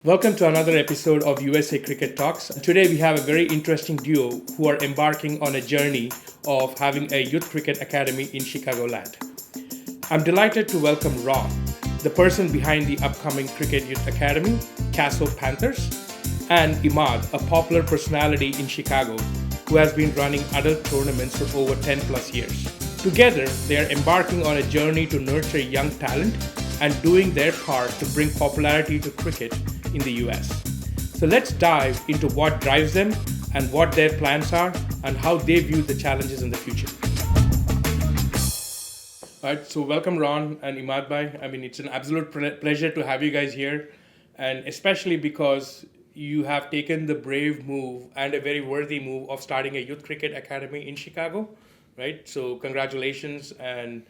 Welcome to another episode of USA Cricket Talks. Today we have a very interesting duo who are embarking on a journey of having a youth cricket academy in Chicagoland. I'm delighted to welcome Ron, the person behind the upcoming Cricket Youth Academy, Caso-Panthers, and Emaad, a popular personality in Chicago who has been running adult tournaments for over 10 plus years. Together, they are embarking on a journey to nurture young talent and doing their part to bring popularity to cricket in the US. So let's dive into what drives them and what their plans are and how they view the challenges in the future. All right, so welcome Ron and Emaad bhai. It's an absolute pleasure to have you guys here, and especially because you have taken the brave move and a very worthy move of starting a youth cricket academy in Chicago, right? So congratulations, and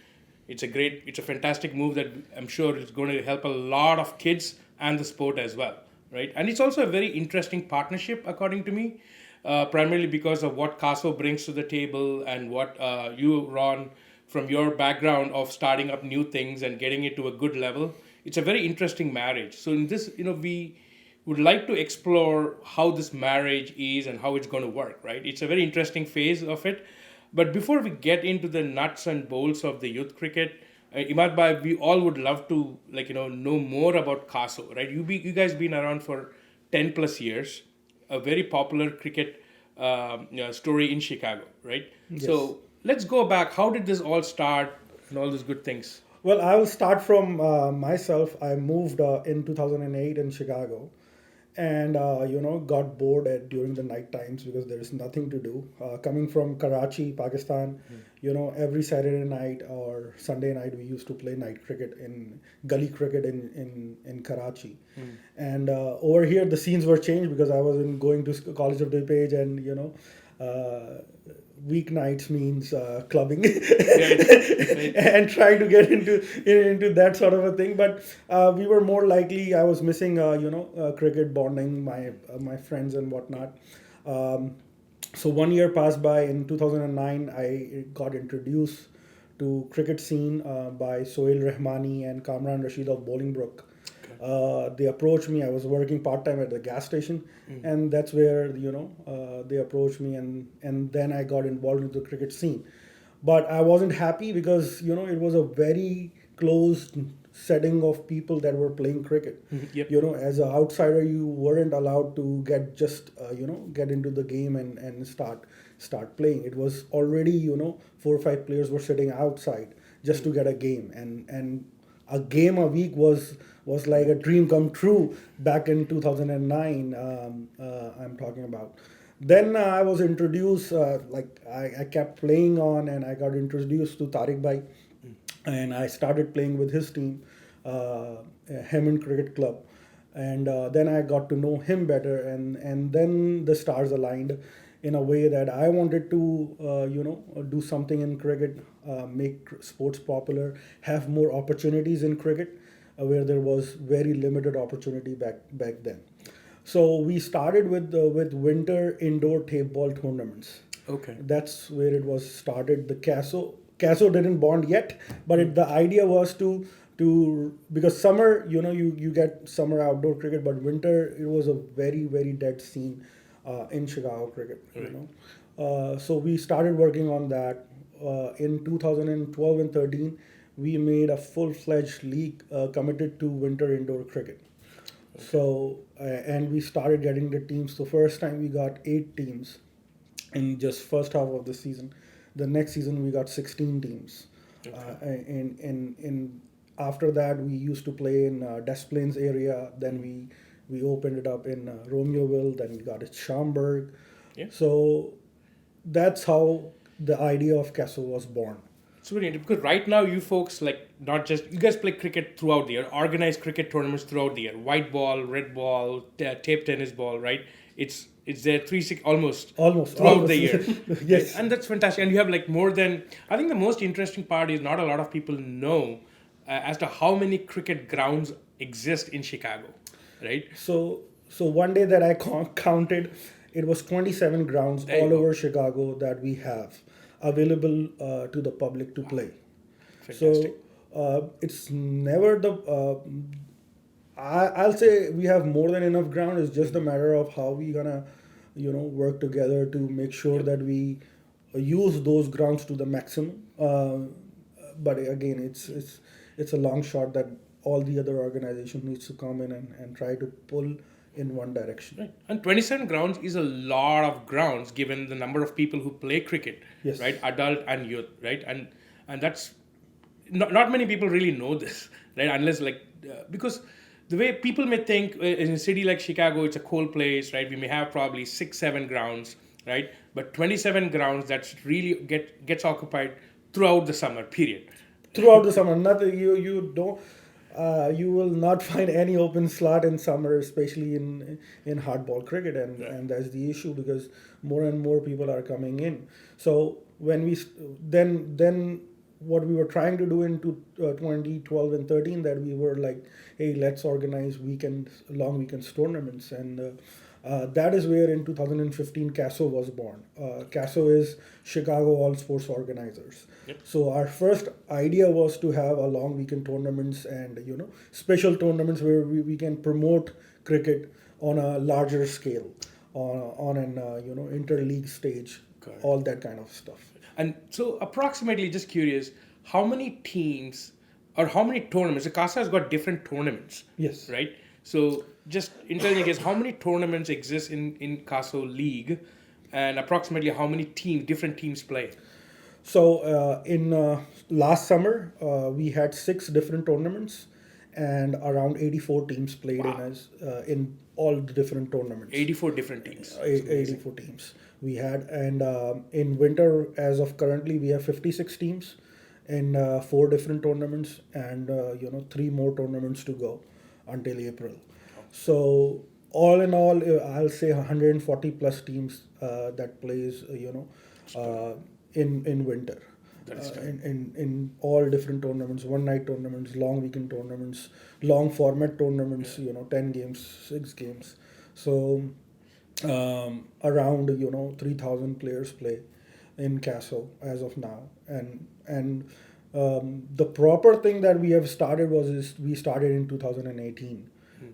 it's a fantastic move that I'm sure is going to help a lot of kids and the sport as well, right? And it's also a very interesting partnership, according to me, primarily because of what Caso brings to the table and what you, Ron, from your background of starting up new things and getting it to a good level. It's a very interesting marriage. So in this, we would like to explore how this marriage is and how it's going to work, right? It's a very interesting phase of it. But before we get into the nuts and bolts of the youth cricket, Emaad bhai, we all would love to know more about Caso, right? You guys been around for 10 plus years, a very popular cricket story in Chicago, right? Yes. So let's go back. How did this all start and all those good things? Well, I will start from myself. I moved in 2008 in Chicago, and got bored during the night times because there is nothing to do. Coming from Karachi, Pakistan, every Saturday night or Sunday night we used to play night cricket in gully cricket in Karachi, and over here the scenes were changed because I was going to College of DuPage, and Uh, weeknights means clubbing Right. and trying to get into that sort of a thing. But we were more likely. I was missing, cricket bonding, my friends and whatnot. So 1 year passed by. In 2009, I got introduced to cricket scene by Sohail Rahmani and Kamran Rashid of Bolingbrook. They approached me. I was working part time at the gas station, and that's where they approached me, and then I got involved with the cricket scene. But I wasn't happy because it was a very closed setting of people that were playing cricket. Yep. As an outsider, you weren't allowed to get into the game and start playing. It was already 4 or 5 players were sitting outside just to get a game, and a game a week was like a dream come true back in 2009. I'm talking about. Then I was introduced, I kept playing on, and I got introduced to Tariq Bhai, and I started playing with his team, Hemant Cricket Club, and then I got to know him better, and then the stars aligned in a way that I wanted to, do something in cricket, make sports popular, have more opportunities in cricket, where there was very limited opportunity back then. So we started with winter indoor tape ball tournaments. Okay. That's where it was started. The Caso didn't bond yet, but the idea was to because summer, you get summer outdoor cricket, but winter it was a very very dead scene in Chicago cricket. So we started working on that in 2012 and 13. We made a full-fledged league committed to winter indoor cricket. So and we started getting the teams. So first time we got 8 teams in just first half of the season. The next season we got 16 teams. In after that we used to play in Des Plaines area. Then we opened it up in Romeoville. Then we got it Schaumburg. Yeah. So that's how the idea of Caso was born. It's very interesting because right now you folks not just you guys play cricket throughout the year, organize cricket tournaments throughout the year, white ball, red ball, tape tennis ball, right? It's there 360 almost throughout the year. Yes. And that's fantastic. And you have more than I think the most interesting part is not a lot of people know as to how many cricket grounds exist in Chicago, right? So one day that I counted, it was 27 grounds There you all go. over Chicago that we have available to the public to play. Fantastic. So it's never the I'll say we have more than enough ground. It's just a matter of how we gonna, work together to make sure that we use those grounds to the maximum. But again, it's a long shot that all the other organization needs to come in and try to pull in one direction. Right. And 27 grounds is a lot of grounds given the number of people who play cricket, Yes. right? Adult and youth, right? And that's not many people really know this, right? Unless because the way people may think in a city like Chicago, it's a cold place, right? We may have probably 6, 7 grounds, right? But 27 grounds that's really gets occupied throughout the summer period. Throughout the summer. Nothing you don't. You will not find any open slot in summer, especially in hardball cricket, and that's the issue because more and more people are coming in. So when we then what we were trying to do in 2012 and 13, that we were like, hey, let's organize long weekends tournaments, and that is where in 2015 CASO was born. CASO is Chicago All Sports Organizers. Yep. So our first idea was to have a long weekend tournaments and special tournaments where we can promote cricket on a larger scale, on an interleague stage, Correct. all that kind of stuff. And so, approximately, just curious, how many teams or how many tournaments? The CASA has got different tournaments. Yes. Right? So, just intelligent guess, how many tournaments exist in CASO League and approximately how many different teams play? So in last summer, we had 6 different tournaments, and around 84 teams played in all the different tournaments. 84 different teams. 84 teams we had, and in winter, as of currently, we have 56 teams in 4 different tournaments, and 3 more tournaments to go until April. So all in all, I'll say 140 plus teams that plays in winter, in all different tournaments, one night tournaments, long weekend tournaments, long format tournaments, 10 games, 6 games. So around 3,000 players play in CASO as of now, and the proper thing that we have started we started in 2018,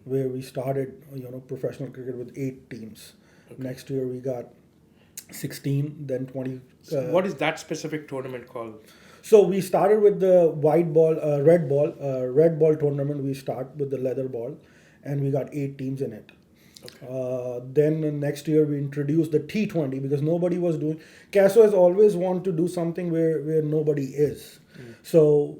where we started professional cricket with 8 teams. Okay. Next year we got 16, then 20. So what is that specific tournament called? So we started with the red ball tournament. We start with the leather ball, and we got 8 teams in it. Okay. Then next year we introduced the T20 because nobody was doing. CASO has always wanted to do something where nobody is. So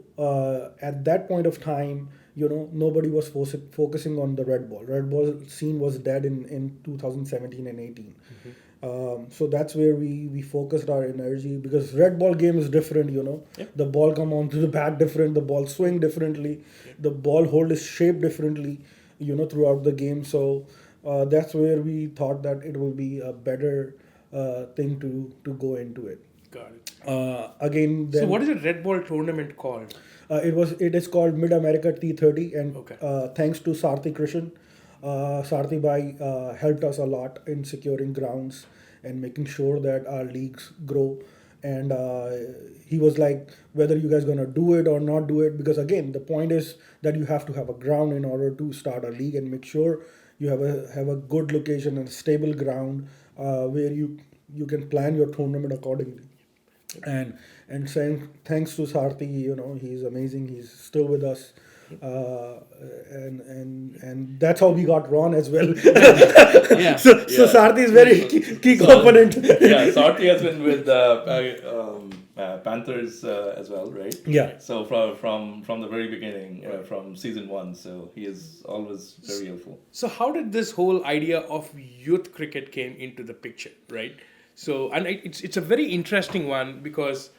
at that point of time, nobody was focusing on the red ball. Red ball scene was dead in 2017 and 18. Mm-hmm. So that's where we focused our energy because red ball game is different, Yep. The ball come onto the bat different, the ball swing differently, yep. The ball hold is shaped differently, throughout the game. So that's where we thought that it will be a better thing to go into it. Got it. Again, then, so what is a red ball tournament called? It is called Mid America T30, and okay. Thanks to Sarthi Krishan. Sarthi Bhai helped us a lot in securing grounds and making sure that our leagues grow. And he was like, whether you guys gonna do it or not do it, because again, the point is that you have to have a ground in order to start a league and make sure you have a good location and a stable ground where you can plan your tournament accordingly. And saying thanks to Sarthi, he's amazing. He's still with us. And that's how we got Ron as well. So Sarthi is very key component. Sarthi has been with Panthers as well, right? Yeah. So from the very beginning, from season 1, so he is always very helpful. So how did this whole idea of youth cricket came into the picture, right? So and it's a very interesting one because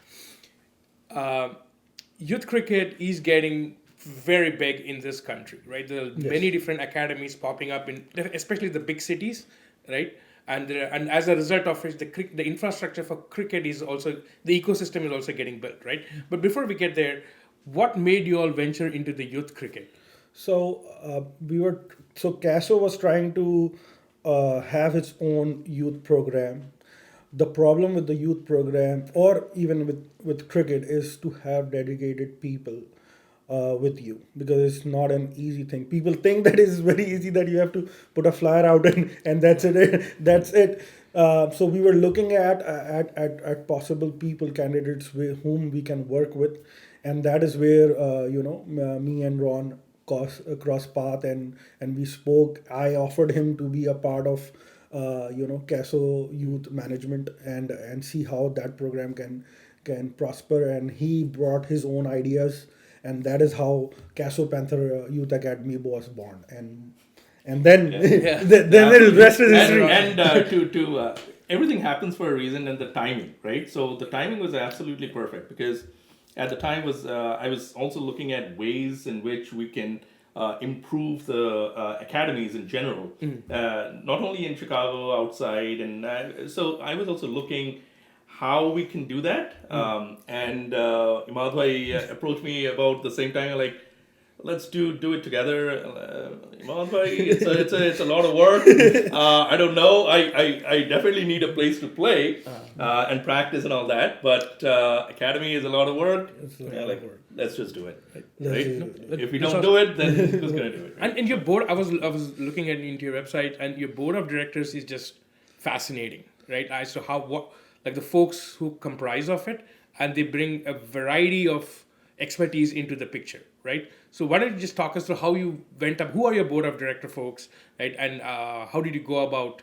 youth cricket is getting very big in this country, right? There are many different academies popping up in, especially the big cities, right? And as a result of it, the infrastructure for cricket is also, the ecosystem is also getting built, right? But before we get there, what made you all venture into the youth cricket? So CASO was trying to have its own youth program. The problem with the youth program, or even with cricket, is to have dedicated people with you, because it's not an easy thing. People think that it's very easy, that you have to put a flyer out and that's it. That's it. So we were looking at possible people, candidates with whom we can work with, and that is where me and Ron cross path, and we spoke. I offered him to be a part of Caso Youth Management, and see how that program can prosper. And he brought his own ideas, and that is how Caso-Panther Youth Academy was born. And then Yeah. then the rest is history. And everything happens for a reason, and the timing, right? So the timing was absolutely perfect, because at the time was I was also looking at ways in which we can improve the academies in general, not only in Chicago, outside, and so I was also looking how we can do that. And Emaad bhai approached me about the same time, like, let's do it together. Emaad bhai, it's a lot of work. I don't know. I definitely need a place to play and practice and all that. But academy is a lot of work. It's a lot Yeah, of like, work. let's just do it. Let's Right? just do If we don't do it, then who's gonna do it? Right? And your board, I was looking into your website, and your board of directors is just fascinating, right? As to what like the folks who comprise of it, and they bring a variety of expertise into the picture, right? So why don't you just talk us through how you went up? Who are your board of director folks, right? And how did you go about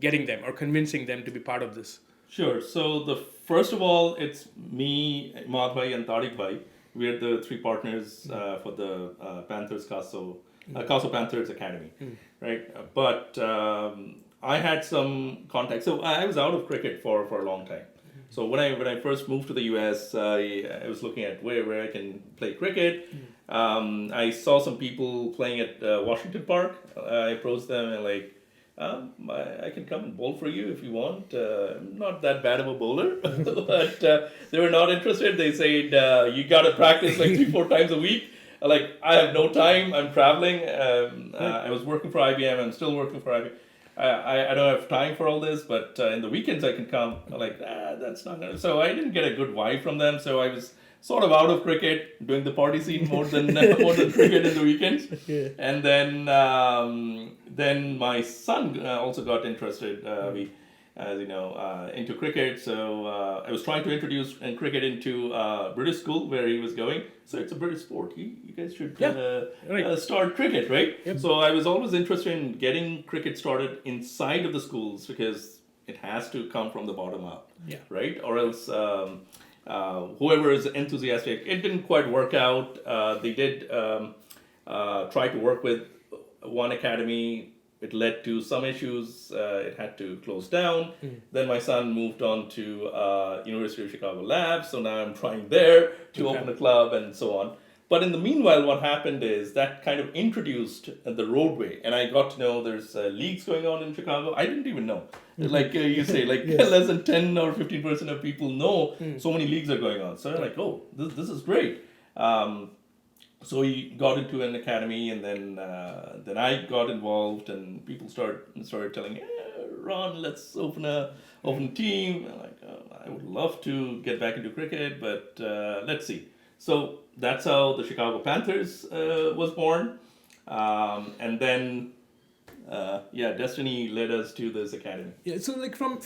getting them or convincing them to be part of this? Sure. So the first of all, it's me, Emaad bhai, and Tariq bhai. We're the three partners for the Caso-Panthers Academy, right? But I had some contacts. So I was out of cricket for a long time. So when I first moved to the US, I was looking at where I can play cricket. I saw some people playing at Washington Park. I approached them and like, I can come and bowl for you if you want. I'm not that bad of a bowler, but they were not interested. They said, you got to practice like 3-4 times a week. Like, I have no time. I'm traveling. I was working for IBM. I'm still working for IBM. I don't have time for all this, but in the weekends I can come. I'm like, that's not gonna. So I didn't get a good vibe from them. So I was sort of out of cricket, doing the party scene more than cricket in the weekends. Yeah. And then my son also got interested. We, as you know, into cricket. So I was trying to introduce cricket into British school where he was going. So it's a British sport. You guys should start cricket, right? Yep. So I was always interested in getting cricket started inside of the schools, because it has to come from the bottom up, Yeah. right? Or else whoever is enthusiastic. It didn't quite work out. They did try to work with one academy. It led to some issues. It had to close down. Then my son moved on to University of Chicago Labs. So now I'm trying there to open a club and so on. But in the meanwhile, what happened is that kind of introduced the roadway, and I got to know there's leagues going on in Chicago. I didn't even know. Like you say, like Yes. less than 10 or 15% of people know so many leagues are going on. So I'm like, oh, this is great. So he got into an academy, and then I got involved, and people started telling, Ron, let's open a team. I'm like, I would love to get back into cricket, but let's see. So that's how the Chicago Panthers was born, and then destiny led us to this academy. Yeah. So like from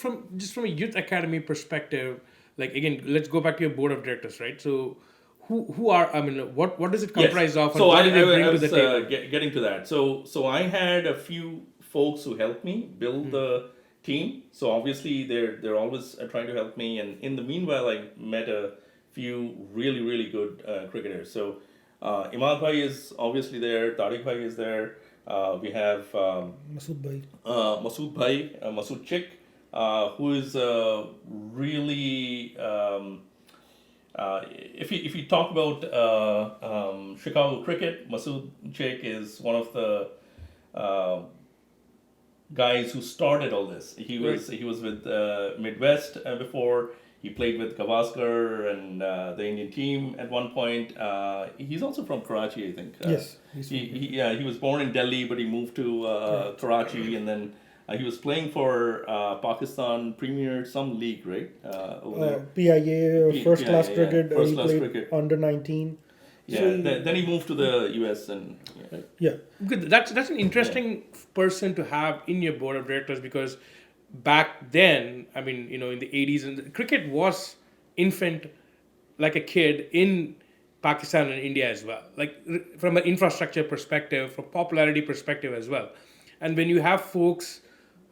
a youth academy perspective, like again, let's go back to your board of directors, right? So who are, I mean, what does it comprise of, and So what do they bring I to the was table? getting to that. So I had a few folks who helped me build the team. So obviously they're always trying to help me, and in the meanwhile I met a few really good cricketers. So Emaad bhai is obviously there. Tariq bhai is there. We have Masood bhai. Masood bhai, Masood Chick, who is really. If you talk about Chicago cricket, Masood Chick is one of the guys who started all this. He was with Midwest before. He played with Gavaskar and the Indian team at one point. He's also from Karachi, I think. Yes. He was born in Delhi, but he moved to Karachi, and then he was playing for Pakistan Premier some league, right? Over there. PIA, first class PIA, cricket. first He class played cricket. under 19. Yeah. Then he moved to the US and Yeah. Good. That's an interesting person to have in your board of directors, because back then, I mean, in the 80s, and cricket was infant, like a kid in Pakistan and India as well. Like from an infrastructure perspective, from popularity perspective as well. And when you have folks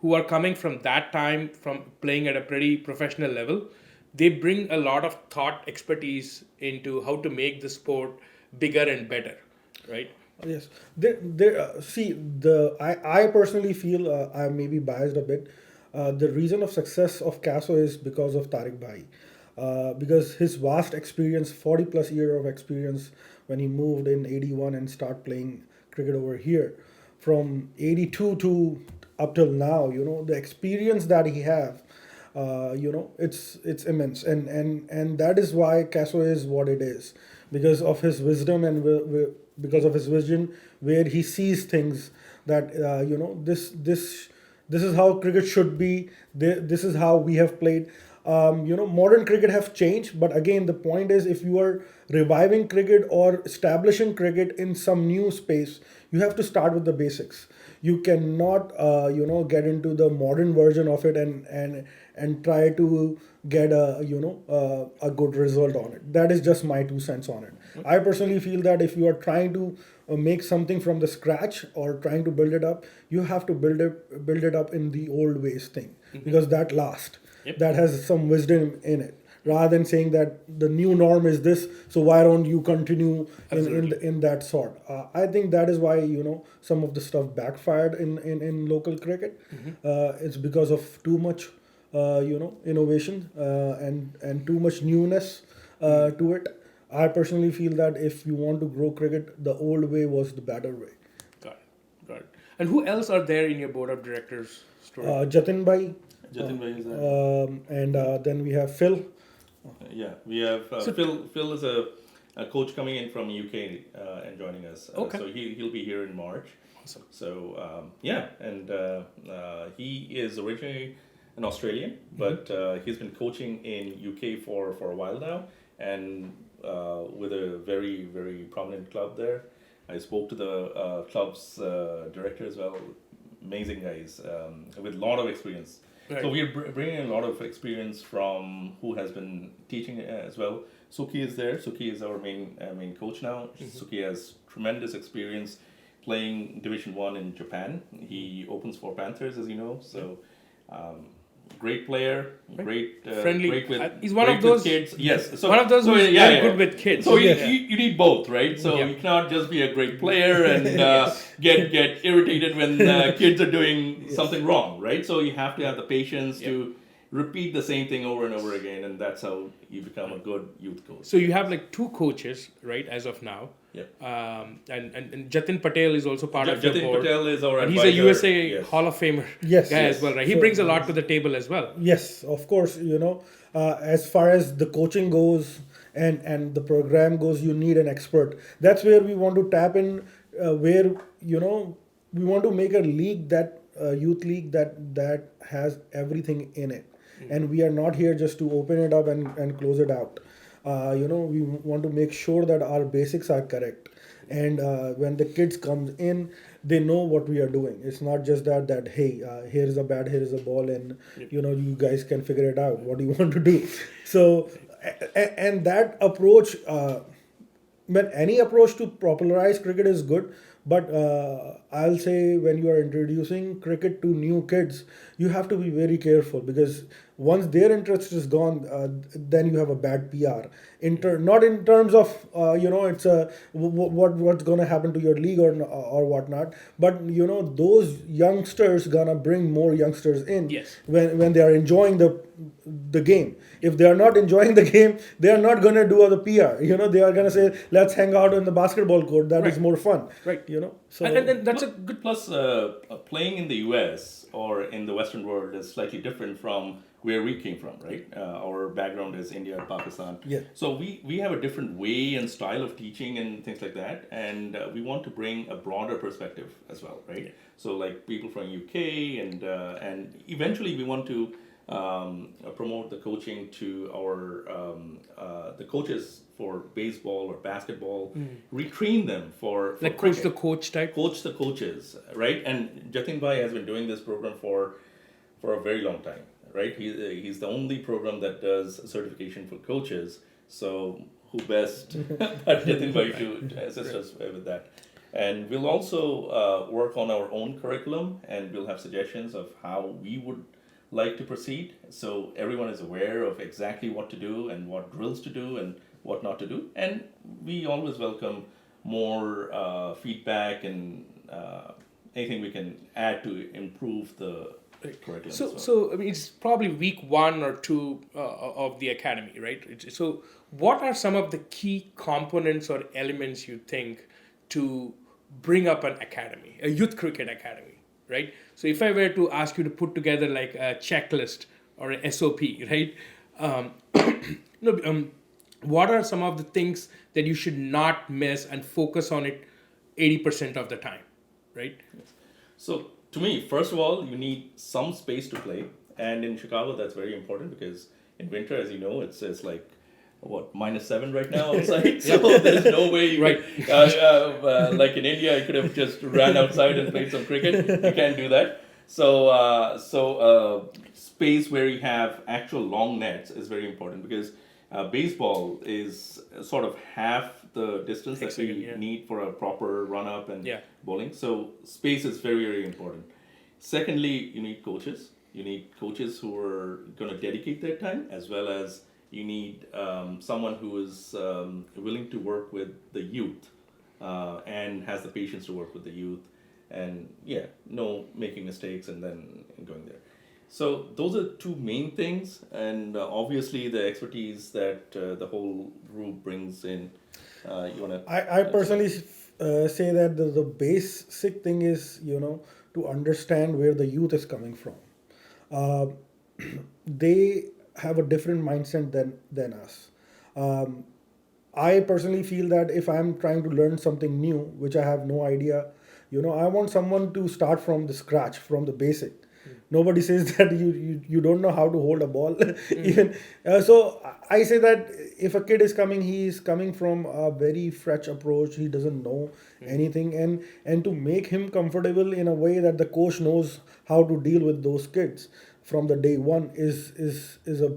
who are coming from that time, from playing at a pretty professional level, they bring a lot of thought expertise into how to make the sport bigger and better, right? Yes, see, I personally feel I may be biased a bit. The reason of success of Caso is because of Tariq Bhai, because his vast experience, 40 plus year of experience, when he moved in 81 and start playing cricket over here, from 82 to up till now, the experience that he have, it's immense, and that is why Caso is what it is, because of his wisdom and because of his vision, where he sees things that this is how cricket should be. This is how we have played. Modern cricket have changed, but again, the point is, if you are reviving cricket or establishing cricket in some new space, you have to start with the basics. You cannot, get into the modern version of it and try to get a good result on it. That is just my 2 cents on it. I personally feel that if you are trying to make something from the scratch or trying to build it up, you have to build it up in the old ways thing, because that lasts. Yep. That has some wisdom in it, rather than saying that the new norm is this, so why don't you continue in that sort. I think that is why some of the stuff backfired in local cricket. It's because of too much innovation and too much newness to it. I personally feel that if you want to grow cricket, the old way was the better way. Got it. And who else are there in your board of directors? Jatin Bhai, Jatin Bhai is there. and then we have Phil. Yeah, we have Phil. Phil is a coach coming in from UK and joining us. Okay. So he'll be here in March. Awesome. So and he is originally an Australian, but he's been coaching in UK for a while now, and with a very, very prominent club there. I spoke to the club's director as well. Amazing guys with a lot of experience. Right. So we're bringing a lot of experience from who has been teaching as well. Suki is there. Suki is our main coach now. Suki has tremendous experience playing Division 1 in Japan. He opens for Panthers, as you know. So great player, great Friendly. great with He's one great of those. with kids. Yes, so One of those who's very good with kids. So you need both, right? So you cannot just be a great player and get irritated when kids are doing something wrong, right? So you have to have the patience to repeat the same thing over and over again, and that's how you become a good youth coach. So you have like 2 coaches, right, as of now. Yep. And Jatin Patel is also part of your Jatin board. Patel is our And advisor. he's a USA Yes. Hall of Famer Yes. guy Yes. as well, right? He So- brings a lot to the table as well. Yes, of course. As far as the coaching goes and the program goes, you need an expert. That's where we want to tap in. Where we want to make a league youth league that has everything in it, and we are not here just to open it up and close it out. We want to make sure that our basics are correct, and when the kids come in, they know what we are doing. It's not just that hey, here is a bat, here is a ball, and you guys can figure it out. What do you want to do? So and that approach, any approach to popularize cricket is good, but I'll say when you are introducing cricket to new kids, you have to be very careful, because once their interest is gone, then you have a bad PR. Not in terms of it's what's gonna happen to your league or whatnot, but those youngsters gonna bring more youngsters in. Yes. When they are enjoying the game. If they are not enjoying the game, they are not gonna do other PR. They are gonna say, let's hang out in the basketball court. That is Right. more fun. Right. So And that's a good. Plus, playing in the US or in the Western world is slightly different from where we came from, right? Our background is India, Pakistan. Yeah. So we have a different way and style of teaching and things like that, and we want to bring a broader perspective as well, right? Yeah. So like people from UK and eventually we want to promote the coaching to our the coaches for baseball or basketball, retrain them for Like coach cricket. the coach type. Coach the coaches, right? And Jatin Bhai has been doing this program for a very long time, right? He's the only program that does certification for coaches. So who best but Jatin Bhai to assist us with that? And we'll also work on our own curriculum, and we'll have suggestions of how we would like to proceed. So everyone is aware of exactly what to do and what drills to do and what not to do. And we always welcome more feedback and anything we can add to improve the curriculum. So I mean, it's probably week 1 or 2 of the academy, right? So what are some of the key components or elements you think to bring up an academy, a youth cricket academy, right? So if I were to ask you to put together like a checklist or an SOP, right? What are some of the things that you should not miss and focus on it 80% of the time, right? So to me, first of all, you need some space to play, and in Chicago, that's very important because in winter, as you know, it's like what -7 right now outside. So there's no way you Right. can, like in India, I could have just ran outside and played some cricket. You can't do that. So space where you have actual long nets is very important because baseball is sort of half the distance that we Yeah. need for a proper run up and Yeah. bowling. So space is very, very important. Secondly, you need coaches. You need coaches who are going to dedicate their time, as well as you need someone who is willing to work with the youth and has the patience to work with the youth, and no making mistakes and then going there. So those are two main things, and obviously the expertise that the whole group brings in. You wanna? I personally say that the basic thing is, to understand where the youth is coming from. Uh, they have a different mindset than us. I personally feel that if I'm trying to learn something new, which I have no idea, I want someone to start from the scratch, from the basic. Nobody says that you don't know how to hold a ball. Even so, I say that if a kid is coming, he is coming from a very fresh approach. He doesn't know anything, and to make him comfortable in a way that the coach knows how to deal with those kids from the day one is a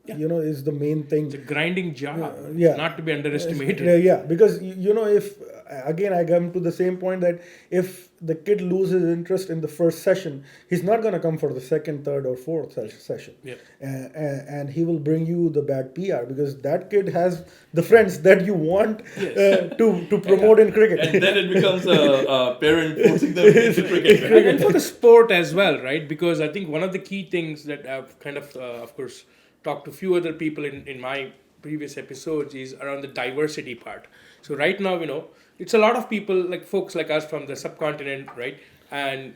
is the main thing. It's a grinding job, Yeah. not to be underestimated. Yeah, because if again I come to the same point that if the kid loses interest in the first session, he's not going to come for the second, third, or fourth session. Yeah. And he will bring you the bad PR because that kid has the friends that you want to promote in cricket. And then it becomes a parent forcing them into cricket. And for the sport as well, right? Because I think one of the key things that I've kind of course, talked to a few other people in my previous episodes is around the diversity part. So right now, it's a lot of people, like folks like us from the subcontinent, right? And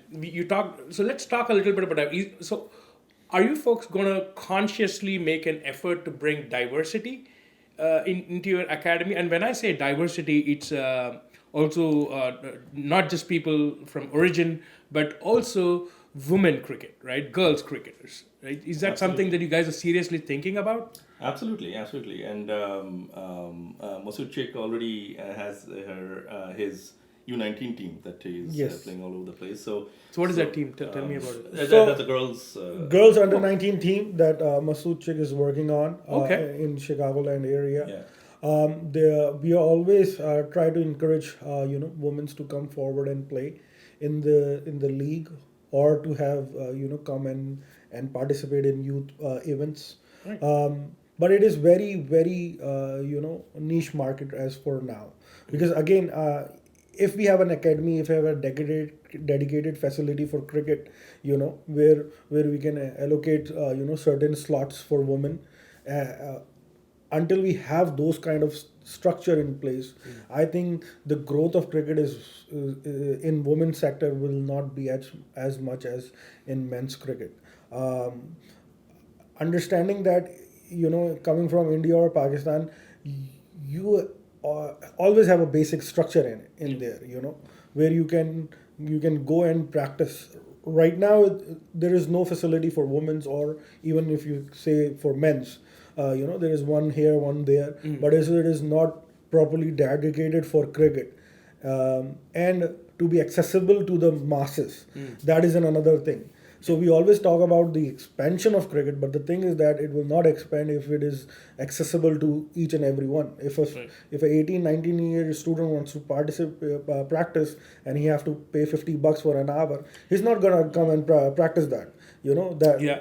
so let's talk a little bit about that. So are you folks going to consciously make an effort to bring diversity into your academy? And when I say diversity, it's also not just people from origin, but also women cricket, right? Girls cricketers, right? Is that something that you guys are seriously thinking about? Absolutely. And Masood Sheikh already has his U19 team that he's Yes. playing all over the place. So what is that team? Tell me about it. That's the girls. Girls under 19 team that Masood Sheikh is working on in Chicagoland area. Yeah. We always try to encourage women to come forward and play in the league, or to have come and participate in youth events. Right. But it is very, very niche market as for now, because again, if we have an academy, if we have a dedicated facility for cricket, where we can allocate certain slots for women, until we have those kind of structure in place, I think the growth of cricket is in women's sector will not be as much as in men's cricket. Understanding that, coming from India or Pakistan, you always have a basic structure in there, where you can go and practice right now there is no facility for women's, or even if you say for men's. There is one here, one there, but it is not properly dedicated for cricket, and to be accessible to the masses. That is another thing. So we always talk about the expansion of cricket, but the thing is that it will not expand if it is accessible to each and every one. If a 18, 19-year student wants to practice, and he have to pay $50 for an hour, he's not gonna come and practice that. Yeah.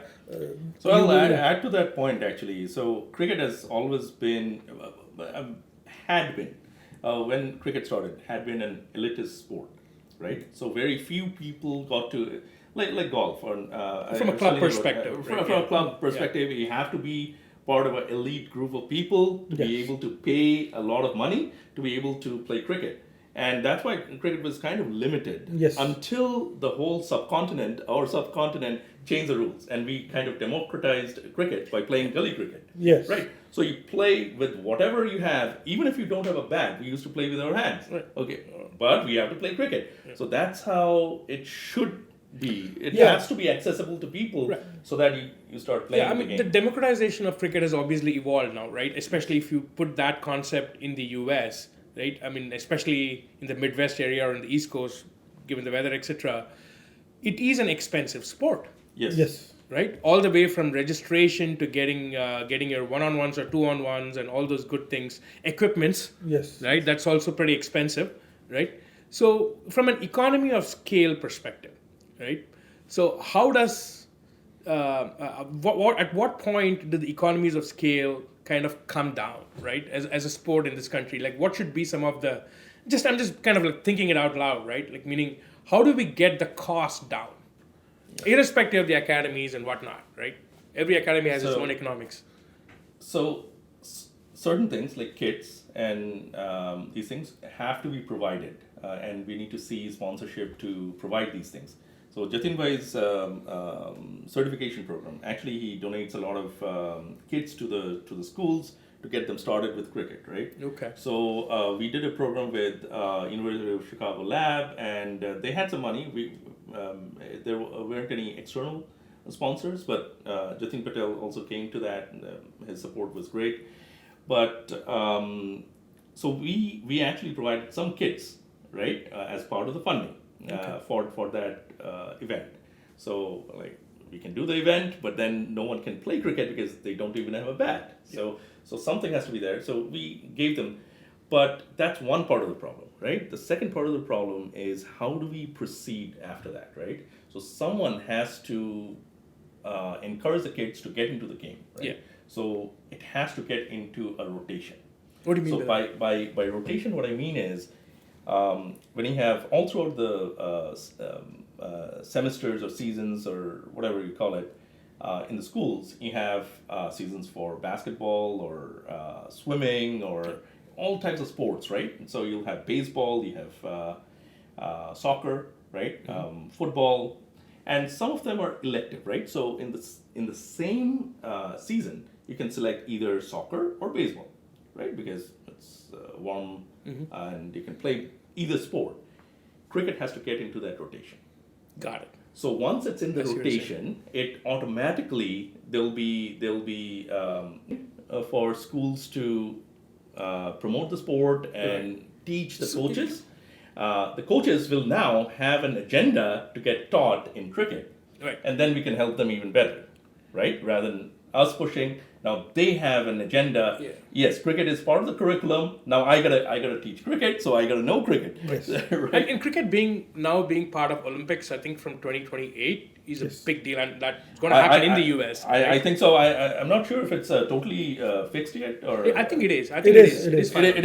So I'll add to that point actually. So cricket has always been, had been, when cricket started, had been an elitist sport, right? So very few people got to, like golf. Or, from a club perspective. From a club perspective, you have to be part of an elite group of people to be able to pay a lot of money to be able to play cricket. And that's why cricket was kind of limited until the whole subcontinent changed the rules, and we kind of democratized cricket by playing gully cricket. Yes. Right. So you play with whatever you have, even if you don't have a bat. We used to play with our hands. Right. Okay, but we have to play cricket. Yeah. So that's how it should be. It has to be accessible to people so that you start playing the game. The democratization of cricket has obviously evolved now, right? Especially if you put that concept in the US, right? I mean, especially in the Midwest area or in the East Coast, given the weather, etc. It is an expensive sport. Yes. Right? All the way from registration to getting your one-on-ones or two-on-ones and all those good things, equipments. Yes. Right? That's also pretty expensive, right? So from an economy of scale perspective, right? So how does at what point do the economies of scale kind of come down, right? As a sport in this country, like what should be some of the I'm just kind of like thinking it out loud, right? Like meaning how do we get the cost down? Irrespective of the academies and whatnot, right? Every academy has its own economics. So certain things like kits and these things have to be provided, and we need to see sponsorship to provide these things. So Jatin Bhai's certification program, actually he donates a lot of kits to the schools to get them started with cricket, right? Okay. So we did a program with University of Chicago Lab, and they had some money. There weren't any external sponsors, but Jatin Patel also came to that. And, his support was great. But so we actually provided some kits, right, as part of the funding for that event. So like we can do the event, but then no one can play cricket because they don't even have a bat. So something has to be there. So we gave them, but that's one part of the problem, right? The second part of the problem is how do we proceed after that, right? So someone has to encourage the kids to get into the game, right? Yeah. So it has to get into a rotation. What do you mean? So by rotation, what I mean is when you have all throughout the semesters or seasons or whatever you call it, in the schools, you have seasons for basketball or swimming or all types of sports, right? And so you'll have baseball, you have soccer, right? Football, and some of them are elective, right? So in the same season, you can select either soccer or baseball, right? Because it's warm and you can play either sport. Cricket has to get into that rotation. Got it. So once it's in the rotation, it automatically there'll be for schools to promote the sport and teach the coaches. The coaches will now have an agenda to get taught in cricket, and then we can help them even better, right? Rather than us pushing. Now they have an agenda. Yeah. Yes, cricket is part of the curriculum. Now I gotta teach cricket, so I gotta know cricket. Yes. Right? And cricket being part of Olympics, I think from 2028 is a big deal, and that's going to happen in the US. I think so. I'm not sure if it's totally fixed yet, or I think it is. It is. It is final. It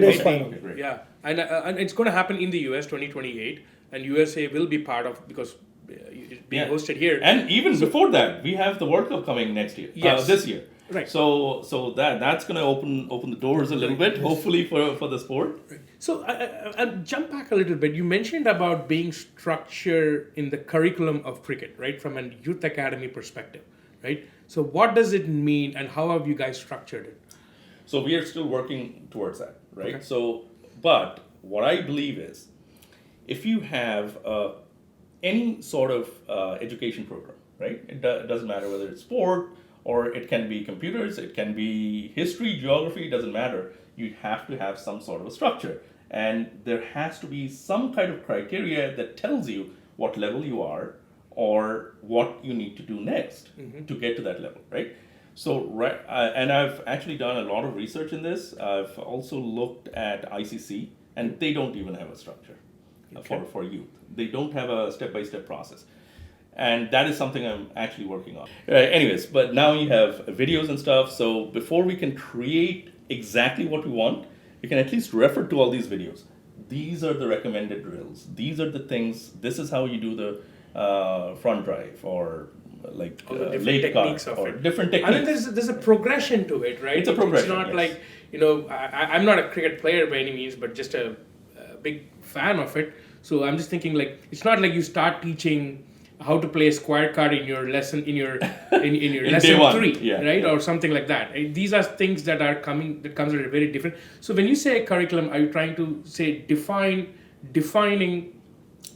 is final. Okay, great. Yeah, and it's going to happen in the US 2028, and USA will be part of because it's being hosted here. And even before that, we have the World Cup coming next year. Yes. This year. Right. So that's going to open the doors a little bit, hopefully for the sport. Right. So I'll jump back a little bit. You mentioned about being structured in the curriculum of cricket, right, from a youth academy perspective, right? So what does it mean, and how have you guys structured it? So we are still working towards that, right? Okay. So, but what I believe is, if you have any sort of education program, right? It doesn't matter whether it's sport or it can be computers, it can be history, geography, it doesn't matter. You have to have some sort of a structure. And there has to be some kind of criteria that tells you what level you are or what you need to do next to get to that level, right? So, and I've actually done a lot of research in this. I've also looked at ICC, and they don't even have a structure for youth. They don't have a step-by-step process. And that is something I'm actually working on. Anyways, but now you have videos and stuff. So before we can create exactly what we want, you can at least refer to all these videos. These are the recommended drills. These are the things. This is how you do the front drive or like late cut or different techniques. I mean, there's a progression to it, right? It's a progression. It's not yes. like, I'm not a cricket player by any means, but just a big fan of it. So I'm just thinking like, it's not like you start teaching how to play a square card in your lesson in your lesson 3, right? Or something like that. These are things that comes at a very different. So when you say curriculum, are you trying to say defining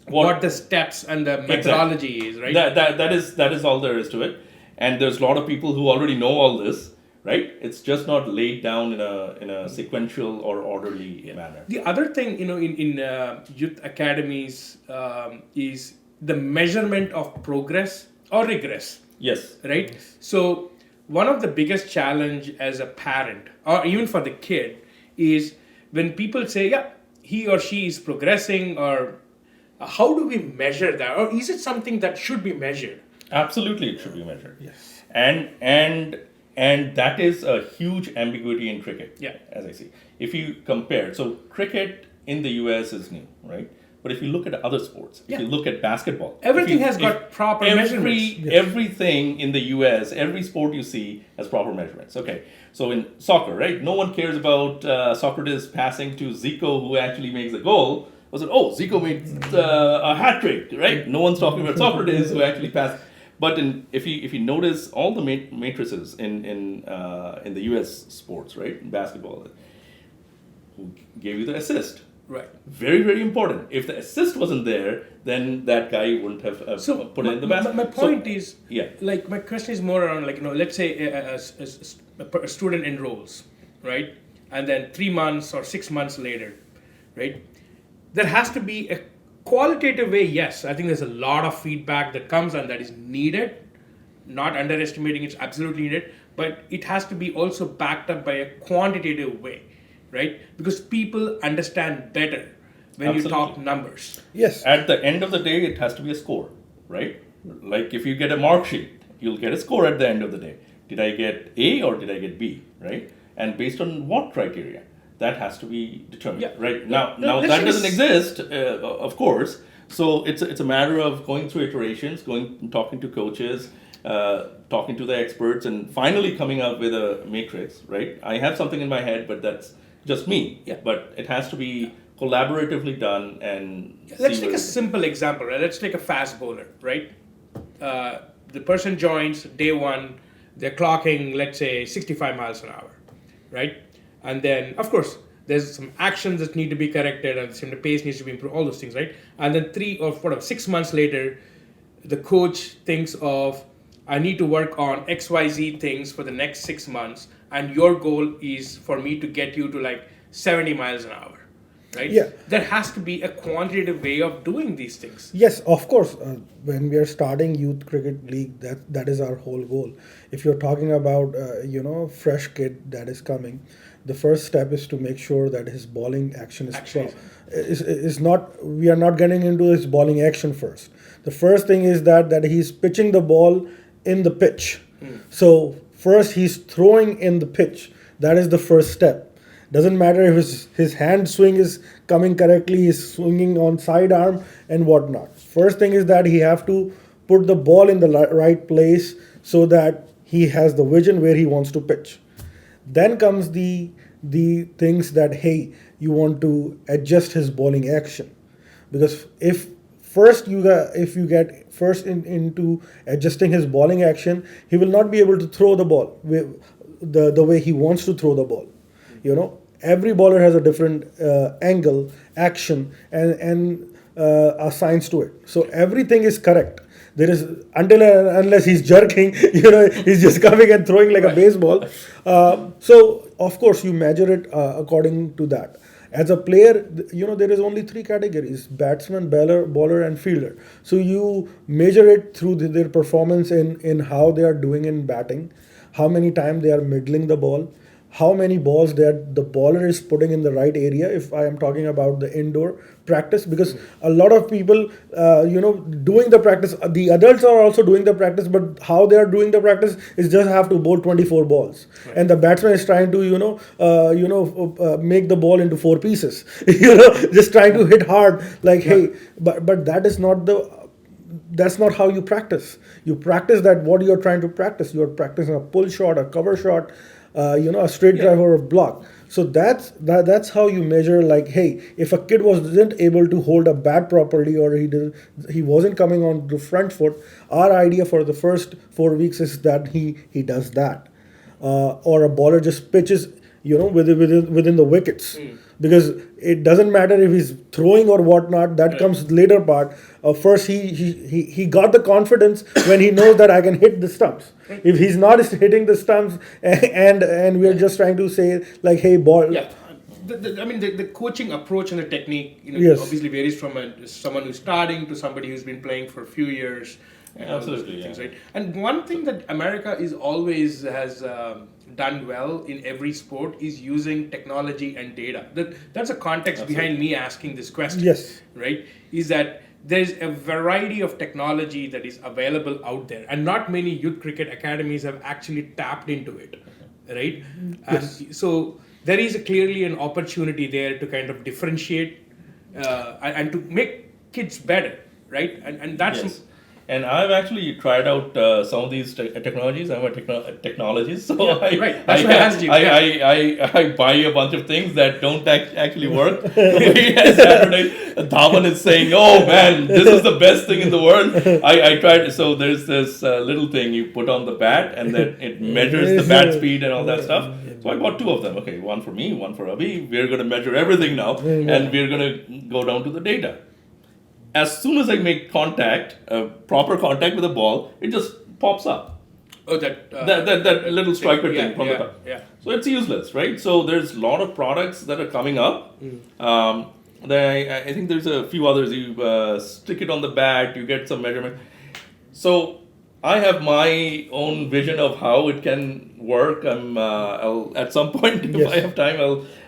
what the steps and the methodology is, right? That is all there is to it. And there's a lot of people who already know all this, right? It's just not laid down in a sequential or orderly manner. The other thing, in youth academies is the measurement of progress or regress. Yes. Right? Yes. So one of the biggest challenge as a parent or even for the kid is when people say, yeah, he or she is progressing, or how do we measure that? Or is it something that should be measured? Absolutely, it should be measured. Yes. And that is a huge ambiguity in cricket, as I see. If you compare, so cricket in the US is new, right? But if you look at other sports, if you look at basketball, everything has got proper measurements. Everything in the US, every sport you see has proper measurements. Okay, so in soccer, right? No one cares about Socrates passing to Zico, who actually makes the goal. Was it? Oh, Zico made a hat trick, right? No one's talking about Socrates who actually passed. But if you notice all the matrices in the US sports, right, in basketball, who gave you the assist? Right. Very, very important. If the assist wasn't there, then that guy wouldn't have put it in the basket. My point is, like, my question is more around, like, let's say a student enrolls, right? And then 3 months or 6 months later, right? There has to be a qualitative way, yes. I think there's a lot of feedback that comes and that is needed. Not underestimating, it's absolutely needed. But it has to be also backed up by a quantitative way. Right? Because people understand better when you talk numbers. Yes. At the end of the day, it has to be a score, right? Like if you get a mark sheet, you'll get a score at the end of the day. Did I get A or did I get B, right? And based on what criteria? That has to be determined, right? Now that doesn't exist, of course. So it's a matter of going through iterations, talking to coaches, talking to the experts, and finally coming up with a matrix, right? I have something in my head, but that's just me, but it has to be collaboratively done. And let's take a simple example, right? Let's take a fast bowler, right? The person joins day 1, they're clocking, let's say, 65 miles an hour, right? And then, of course, there's some actions that need to be corrected, and the pace needs to be improved, all those things, right? And then 3 or 6 months later, the coach thinks of, I need to work on XYZ things for the next 6 months, and your goal is for me to get you to like 70 miles an hour, right? Yeah. There has to be a quantitative way of doing these things. Yes, of course. When we are starting youth cricket league, that is our whole goal. If you're talking about fresh kid that is coming, the first step is to make sure that his bowling action is not. We are not getting into his bowling action first. The first thing is that he's pitching the ball in the pitch. So first he's throwing in the pitch. That is the first step. Doesn't matter if his hand swing is coming correctly, he's swinging on sidearm and whatnot. First thing is that he have to put the ball in the right place so that he has the vision where he wants to pitch. Then comes the things that, hey, you want to adjust his bowling action. Because if you get first into adjusting his bowling action, he will not be able to throw the ball the way he wants to throw the ball. Every bowler has a different angle, action, and a science to it. So everything is correct. There is unless he's jerking, he's just coming and throwing like a baseball. So of course you measure it according to that. As a player, there is only three categories: batsman, bowler, and fielder. So you measure it through their performance in how they are doing in batting, how many times they are middling the ball, how many balls that the bowler is putting in the right area, if I am talking about the indoor practice, because a lot of people doing the practice, the adults are also doing the practice, but how they are doing the practice is just have to bowl 24 balls, and the batsman is trying to make the ball into four pieces, just trying to hit hard, like hey, but that's not how you practice. You practice that what you're trying to practice. You're practicing a pull shot, a cover shot, a straight drive or a block. So that's how you measure. Like, hey, if a kid wasn't able to hold a bat properly, or he wasn't coming on the front foot, our idea for the first 4 weeks is that he does that, or a bowler just pitches, within the wickets. Because it doesn't matter if he's throwing or whatnot. That comes later part. First, he got the confidence when he knows that I can hit the stumps. If he's not hitting the stumps, and we're just trying to say like, hey, ball. Yeah. The coaching approach and the technique, Yes. obviously varies from someone who's starting to somebody who's been playing for a few years. And all those Absolutely, things, yeah. right? And one thing that America has done well in every sport is using technology and data. That's a context behind me asking this question. Yes. Right? Is that there's a variety of technology that is available out there, and not many youth cricket academies have actually tapped into it, right? Yes. And so there is clearly an opportunity there to kind of differentiate and to make kids better, right? And that's Yes. And I've actually tried out some of these technologies. I'm a technologist, so right. That's why I asked you. I buy a bunch of things that don't actually work. Saturday, Dhawan is saying, "Oh man, this is the best thing in the world." I tried. So there's this little thing you put on the bat, and then it measures the bat speed and all that stuff. So I bought two of them. Okay, one for me, one for Abhi. We're going to measure everything now, and we're going to go down to the data. As soon as I make contact, proper contact with the ball, it just pops up. Oh, that little striker thing from the top. Yeah. So it's useless, right? So there's a lot of products that are coming up. I think there's a few others. You stick it on the bat, you get some measurement. So I have my own vision of how it can work. I'll at some point, if I have time,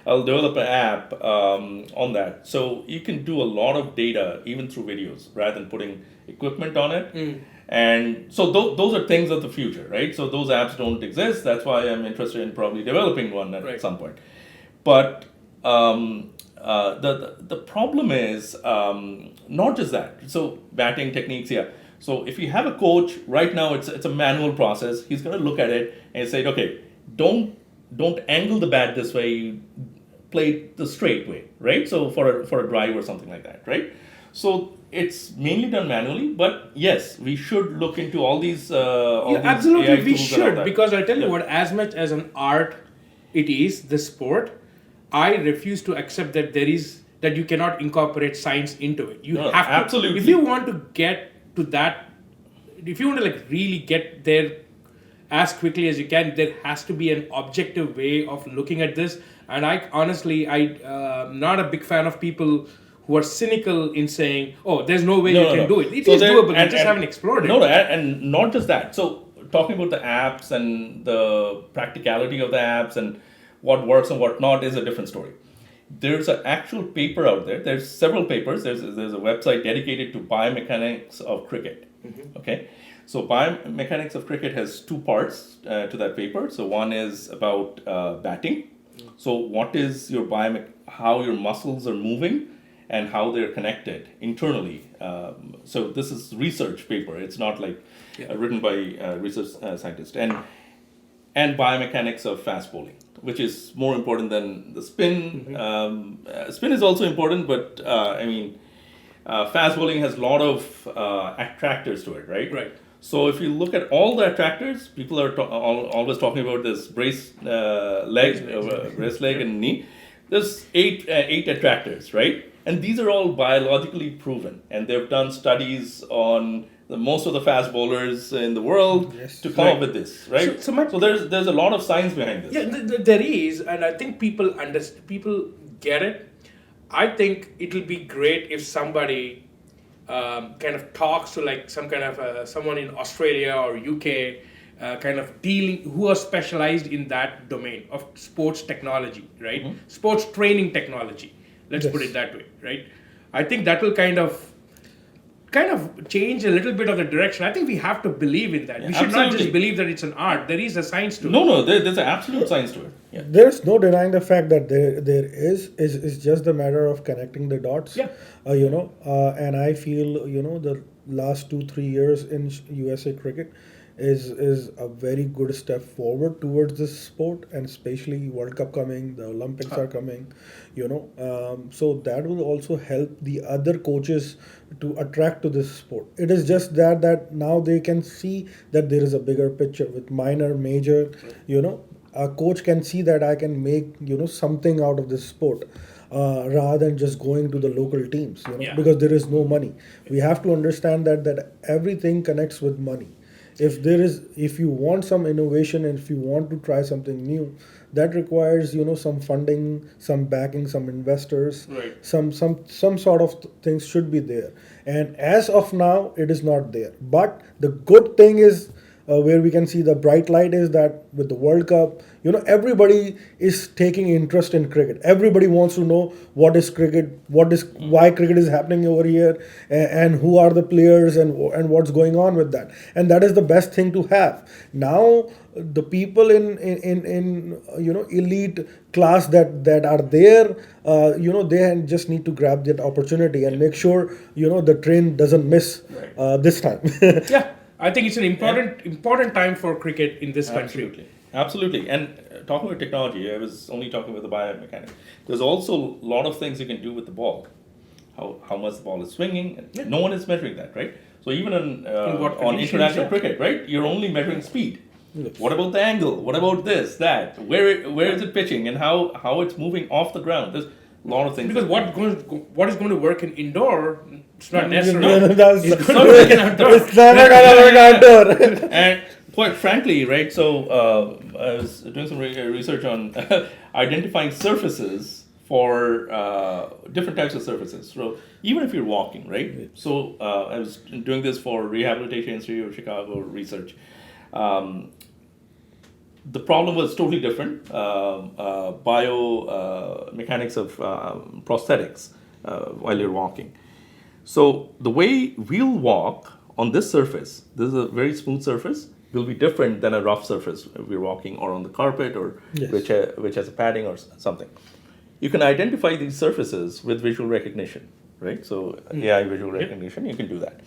I'll develop an app on that. So you can do a lot of data even through videos rather than putting equipment on it. And so those are things of the future, right? So those apps don't exist. That's why I'm interested in probably developing one at some point. But the problem is not just that. So batting techniques, yeah. So if you have a coach right now, it's a manual process. He's going to look at it and say, okay, don't angle the bat this way. Play it the straight way, right? So for a drive or something like that, right? So it's mainly done manually, but yes, we should look into all these. Absolutely, AI we tools and all should, that. because I tell you what, as much as an art it is, the sport, I refuse to accept that you cannot incorporate science into it. You have to. Absolutely. If you want to get to that, if you want to really get there as quickly as you can, there has to be an objective way of looking at this. And I'm not a big fan of people who are cynical in saying, "Oh, there's no way you can do it." It is doable. You just haven't explored it. No, and not just that. So talking about the apps and the practicality of the apps and what works and what not is a different story. There's an actual paper out there. There's several papers. There's a website dedicated to biomechanics of cricket. Okay, so biomechanics of cricket has two parts to that paper. So one is about batting. So what is your how your muscles are moving and how they're connected internally. So this is research paper. It's not like written by research scientists. And biomechanics of fast bowling, which is more important than the spin. Spin is also important, but fast bowling has a lot of attractors to it, right? Right. So if you look at all the attractors, people are always talking about this brace leg and knee. There's eight attractors, right? And these are all biologically proven, and they've done studies on most of the fast bowlers in the world to come up with this, right? So there's a lot of science behind this. Yeah, there is, and I think people get it. I think it'll be great if somebody kind of talks to like some kind of someone in Australia or UK, kind of dealing who are specialized in that domain of sports technology, right? Sports training technology. Let's put it that way, right? I think that will kind of change a little bit of the direction. I think we have to believe in that. We should not just believe that it's an art. There is a science to it. No, there's an absolute science to it. Yeah. There's no denying the fact that there is just a matter of connecting the dots. Yeah. And I feel the last 2-3 years in USA cricket is a very good step forward towards this sport, and especially World Cup coming, the Olympics are coming, so that will also help the other coaches to attract to this sport. It is just that now they can see that there is a bigger picture with minor, major, a coach can see that I can make something out of this sport. Rather than just going to the local teams, because there is no money. We have to understand that everything connects with money. If you want some innovation and if you want to try something new, that requires some funding, some backing, some investors, right. some sort of things should be there. And as of now, it is not there. But the good thing is, where we can see the bright light is that with the World Cup, everybody is taking interest in cricket. Everybody wants to know what is cricket, why cricket is happening over here, and who are the players and what's going on with that. And that is the best thing to have. Now, the people in elite class that are there, they just need to grab that opportunity and make sure the train doesn't miss this time. Yeah. I think it's an important time for cricket in this country. Absolutely. And talking about technology, I was only talking about the biomechanics. There's also a lot of things you can do with the ball. How much the ball is swinging. Yeah. No one is measuring that, right? So even on international cricket, right, you're only measuring speed. Yes. What about the angle? What about this, that? Where is it pitching and how it's moving off the ground? There's a lot of things. Because what is going to work in indoor, it's not necessarily. It's not going to work outdoor. And quite frankly, right, so I was doing some research on identifying surfaces for different types of surfaces. So even if you're walking, right? Yes. So I was doing this for Rehabilitation Institute of Chicago research. The problem was totally different. Biomechanics of prosthetics while you're walking. So the way we'll walk on this surface, this is a very smooth surface, will be different than a rough surface if we're walking or on the carpet or which has a padding or something. You can identify these surfaces with visual recognition, right? So AI visual recognition, you can do that.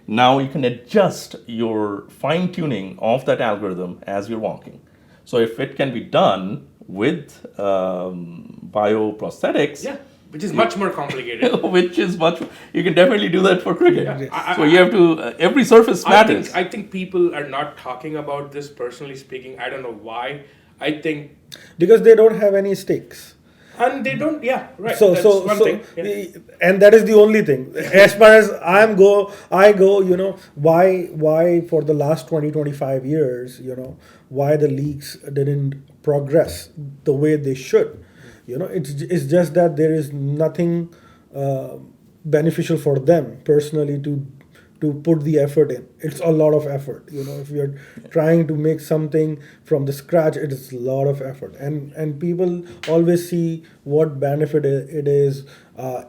Now you can adjust your fine tuning of that algorithm as you're walking. So if it can be done with bioprosthetics, which is much more complicated. You can definitely do that for cricket. Yeah. So you have to, every surface matters. I think people are not talking about this, personally speaking. I don't know why. I think because they don't have any stakes. And they don't, right. So thing. Yeah. And that is the only thing. As far as I go, why for the last 20-25 years, why the leagues didn't progress the way they should. It's just that there is nothing beneficial for them personally to put the effort in. It's a lot of effort. If you're trying to make something from the scratch, it is a lot of effort. And people always see what benefit it is.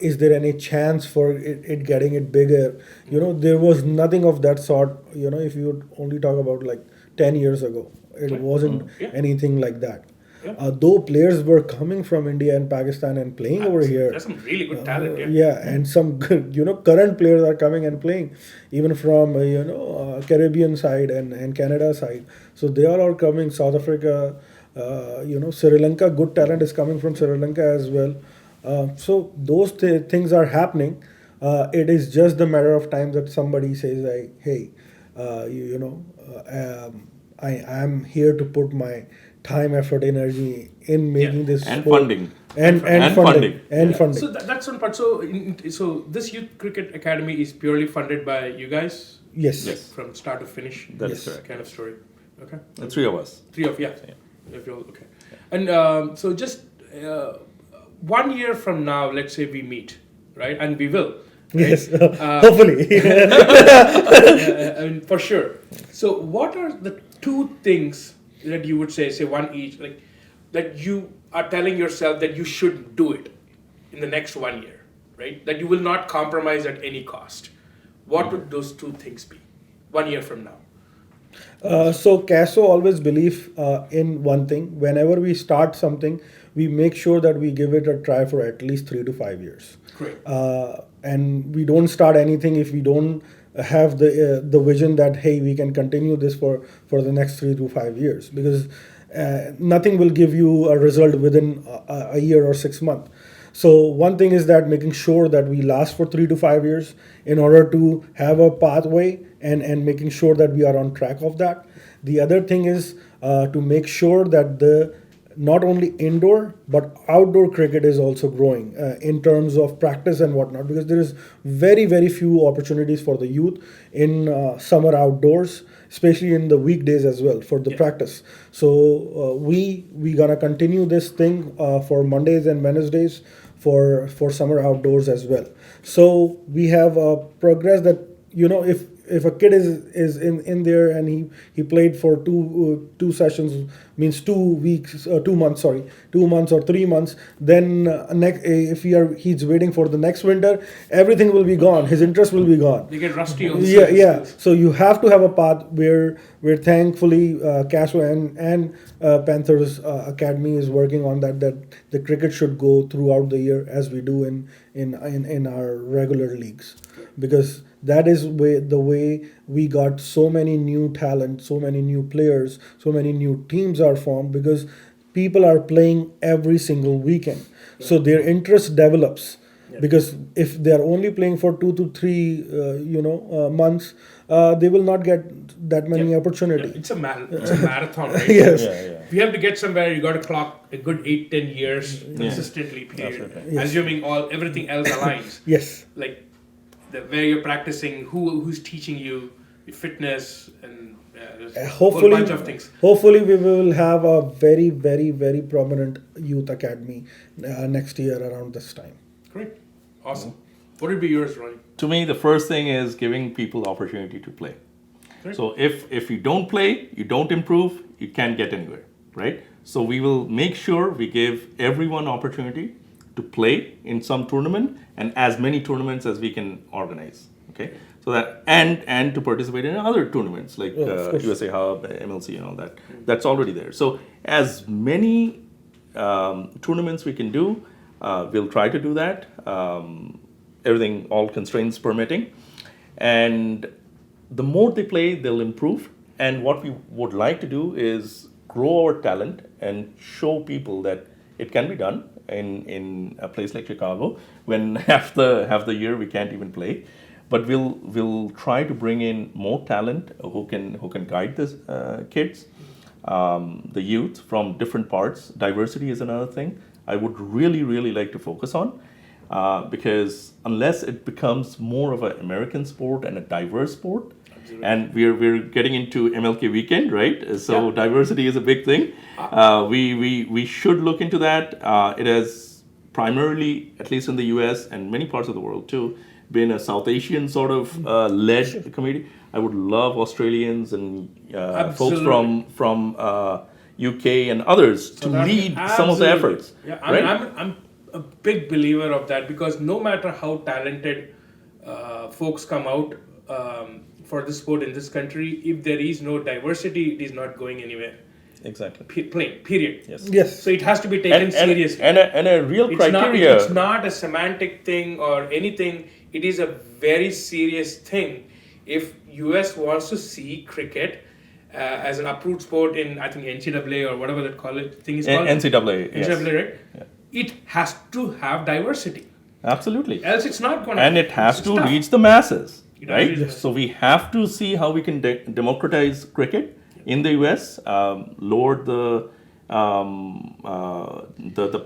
Is there any chance for it getting it bigger? There was nothing of that sort. If you would only talk about like 10 years ago, it wasn't anything like that. Though players were coming from India and Pakistan and playing over here. There's some really good talent. And some good, current players are coming and playing, even from Caribbean side and Canada side. So they are all coming. South Africa, Sri Lanka, good talent is coming from Sri Lanka as well. So those things are happening. It is just a matter of time that somebody says, like, hey, I am here to put my time, effort, energy in making this And sport. funding. And funding. funding. So that's one part. So so this youth cricket academy is purely funded by you guys Yes. Yes. from start to finish. That is Yes. correct. Kind of story. Okay. The three of us. Three of if you're okay. And so just 1 year from now, let's say we meet, right? And we will. Right? Yes. Hopefully. I mean, for sure. So what are the two things that you would say one each, like that you are telling yourself that you should do it in the next 1 year, right? That you will not compromise at any cost. What would those two things be 1 year from now? So Caso always believe in one thing. Whenever we start something, we make sure that we give it a try for at least 3 to 5 years. Great. And we don't start anything if we don't have the vision that hey, we can continue this for the next 3 to 5 years, because nothing will give you a result within a year or 6 months. So one thing is that making sure that we last for 3 to 5 years in order to have a pathway and making sure that we are on track of that. The other thing is to make sure that the not only indoor but outdoor cricket is also growing in terms of practice and whatnot, because there is very few opportunities for the youth in summer outdoors, especially in the weekdays as well for the practice. So we gonna continue this thing for Mondays and Wednesdays for summer outdoors as well. So we have progress that, you know, if a kid is in there and he played for two sessions, means 2 weeks, 2 months, 2 months or 3 months, then if he's waiting for the next winter, everything will be gone. His interest will be gone. You get rusty on Yeah. So you have to have a path where thankfully Caso and Panthers Academy is working on that the cricket should go throughout the year as we do in our regular leagues, because that is the way we got so many new talent, so many new players, so many new teams are formed, because people are playing every single weekend. So their interest develops. Because if they are only playing for 2 to 3 months, they will not get that many opportunity. It's a marathon, right? Yes. If you have to get somewhere, you got to clock a good 8-10 years consistently. Period. Absolutely. Assuming everything else aligns. Yes. Like where you're practicing, who's teaching you fitness, and there's a whole bunch of things. Hopefully we will have a very prominent youth academy next year around this time. Great, awesome. What would be yours, Ronnie? To me, the first thing is giving people opportunity to play. Great. So if you don't play, you don't improve, you can't get anywhere, right? So we will make sure we give everyone opportunity to play in some tournament, and as many tournaments as we can organize. Okay, so that and to participate in other tournaments like USA Hub, MLC, and all that. That's already there. So as many tournaments we can do, we'll try to do that. Everything, all constraints permitting, and the more they play, they'll improve. And what we would like to do is grow our talent and show people that it can be done in a place like Chicago, when half the year we can't even play. But we'll try to bring in more talent who can guide the kids, the youth from different parts. Diversity is another thing I would really like to focus on, because unless it becomes more of an American sport and a diverse sport. Absolutely. And we're getting into MLK weekend, right? So diversity is a big thing. We should look into that. It has primarily, at least in the US and many parts of the world too, been a South Asian sort of led community. I would love Australians and folks from UK and others to lead some of the efforts. Yeah, right? I'm a big believer of that, because no matter how talented folks come out for the sport in this country, if there is no diversity, it is not going anywhere. Exactly. Period. Yes. So it has to be taken seriously. And a real criteria. It's not a semantic thing or anything. It is a very serious thing. If US wants to see cricket as an approved sport in, I think, NCAA or whatever that thing is called. NCAA, yes. NCAA, right? Yeah. It has to have diversity. Absolutely. Else it's not going to. And it has to reach the masses, right? Yes. So we have to see how we can democratize cricket in the US, lowered the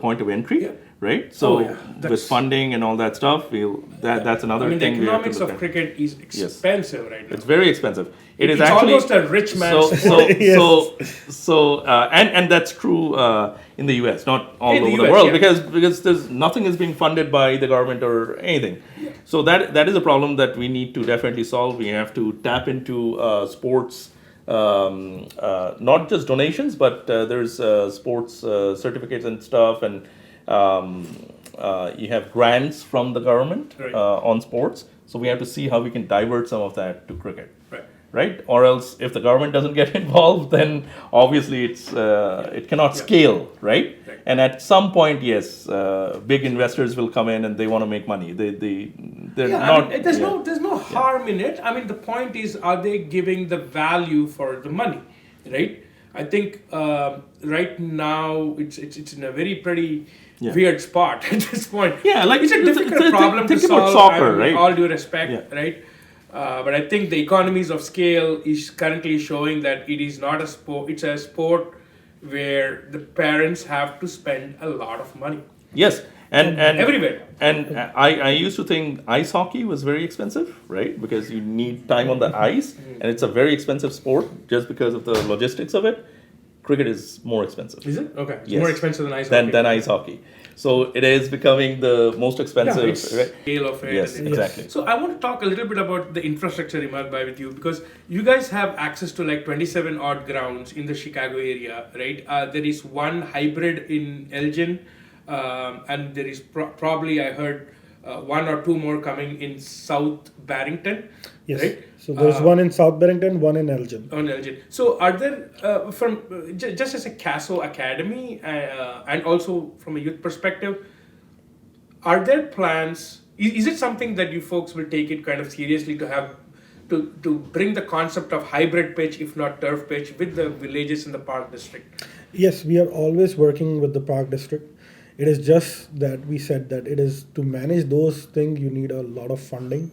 point of entry, Yeah. right? So Oh, yeah. with That's- funding and all that stuff, that's another I mean, thing the we have to economics look of at. cricket is expensive right now. It's very expensive. It's actually almost a rich man's and that's true in the U.S., not all In the over the US, world, yeah. because there's nothing is being funded by the government or anything. So that is a problem that we need to definitely solve. We have to tap into sports, not just donations, but there's sports certificates and stuff, and you have grants from the government Right. on sports. So we have to see how we can divert some of that to cricket. Right. Right, or else if the government doesn't get involved, then obviously it cannot scale, right? Right. And at some point, yes, big investors will come in and they want to make money. They're Yeah, not. I mean, there's no harm in it. I mean, the point is, are they giving the value for the money, right? I think right now it's in a very pretty weird spot at this point. Yeah, like it's a difficult problem to think about solve. soccer, I mean, right? All due respect, Yeah. right? But I think the economies of scale is currently showing that it is not a sport. It's a sport where the parents have to spend a lot of money. Yes, and Everywhere. And I used to think ice hockey was very expensive, right? Because you need time on the ice, and it's a very expensive sport just because of the logistics of it. Cricket is more expensive. Is it? Okay. It's Yes. more expensive than ice hockey. Than ice hockey. So it is becoming the most expensive, it's right? scale of it. Yes, and exactly. So I want to talk a little bit about the infrastructure, Emaad, with you, because you guys have access to like 27 odd grounds in the Chicago area, right? There is one hybrid in Elgin, and there is probably, I heard, one or two more coming in South Barrington. Yes. Right? So there's one in South Barrington, one in Elgin. On Elgin. So are there, just as a Caso Academy, and also from a youth perspective, are there plans, is it something that you folks will take it kind of seriously to have, to bring the concept of hybrid pitch, if not turf pitch, with the villages in the park district? Yes, we are always working with the park district. It is just that we said that it is to manage those things, you need a lot of funding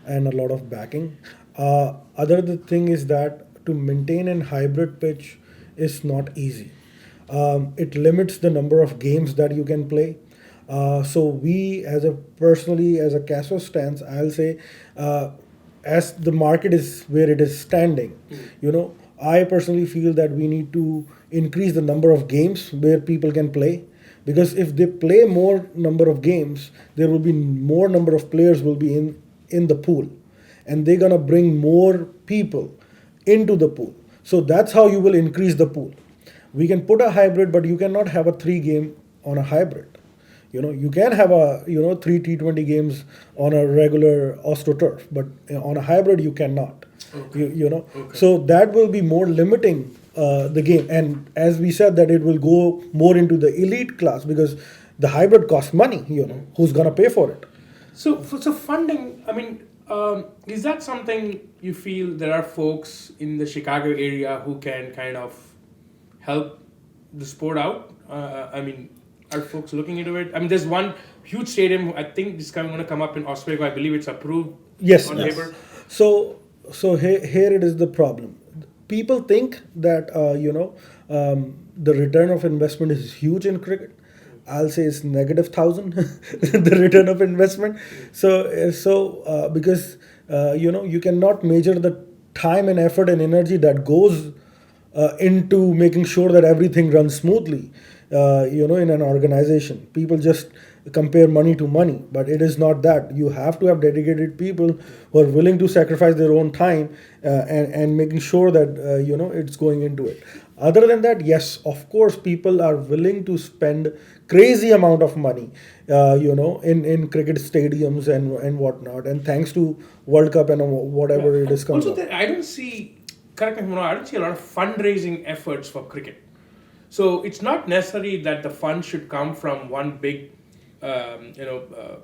and a lot of backing. Other the thing is that to maintain an hybrid pitch is not easy. It limits the number of games that you can play. So we, as a Caso stance, I'll say, as the market is where it is standing, I personally feel that we need to increase the number of games where people can play. Because if they play more number of games, there will be more number of players will be in the pool, and they're gonna bring more people into the pool. So that's how you will increase the pool. We can put a hybrid, but you cannot have a 3 game on a hybrid. You can have a 3 T20 games on a regular AstroTurf, but on a hybrid you cannot. Okay. So that will be more limiting the game, and as we said that it will go more into the elite class because the hybrid costs money. Who's gonna pay for it? So funding, I mean, is that something you feel there are folks in the Chicago area who can kind of help the sport out? I mean, are folks looking into it? I mean, there's one huge stadium, I think this is going to come up in Oswego. I believe it's approved Yes. on paper. So here it is the problem. People think that the return of investment is huge in cricket. I'll say it's -1,000 the return of investment. So because you cannot measure the time and effort and energy that goes into making sure that everything runs smoothly. In an organization, people just compare money to money, but it is not that. You have to have dedicated people who are willing to sacrifice their own time and making sure that it's going into it. Other than that, yes, of course, people are willing to spend crazy amount of money, in cricket stadiums and whatnot. And thanks to World Cup and whatever it is coming Also, up. I don't see, correct me if I'm wrong, I don't see a lot of fundraising efforts for cricket. So it's not necessary that the fund should come from one big,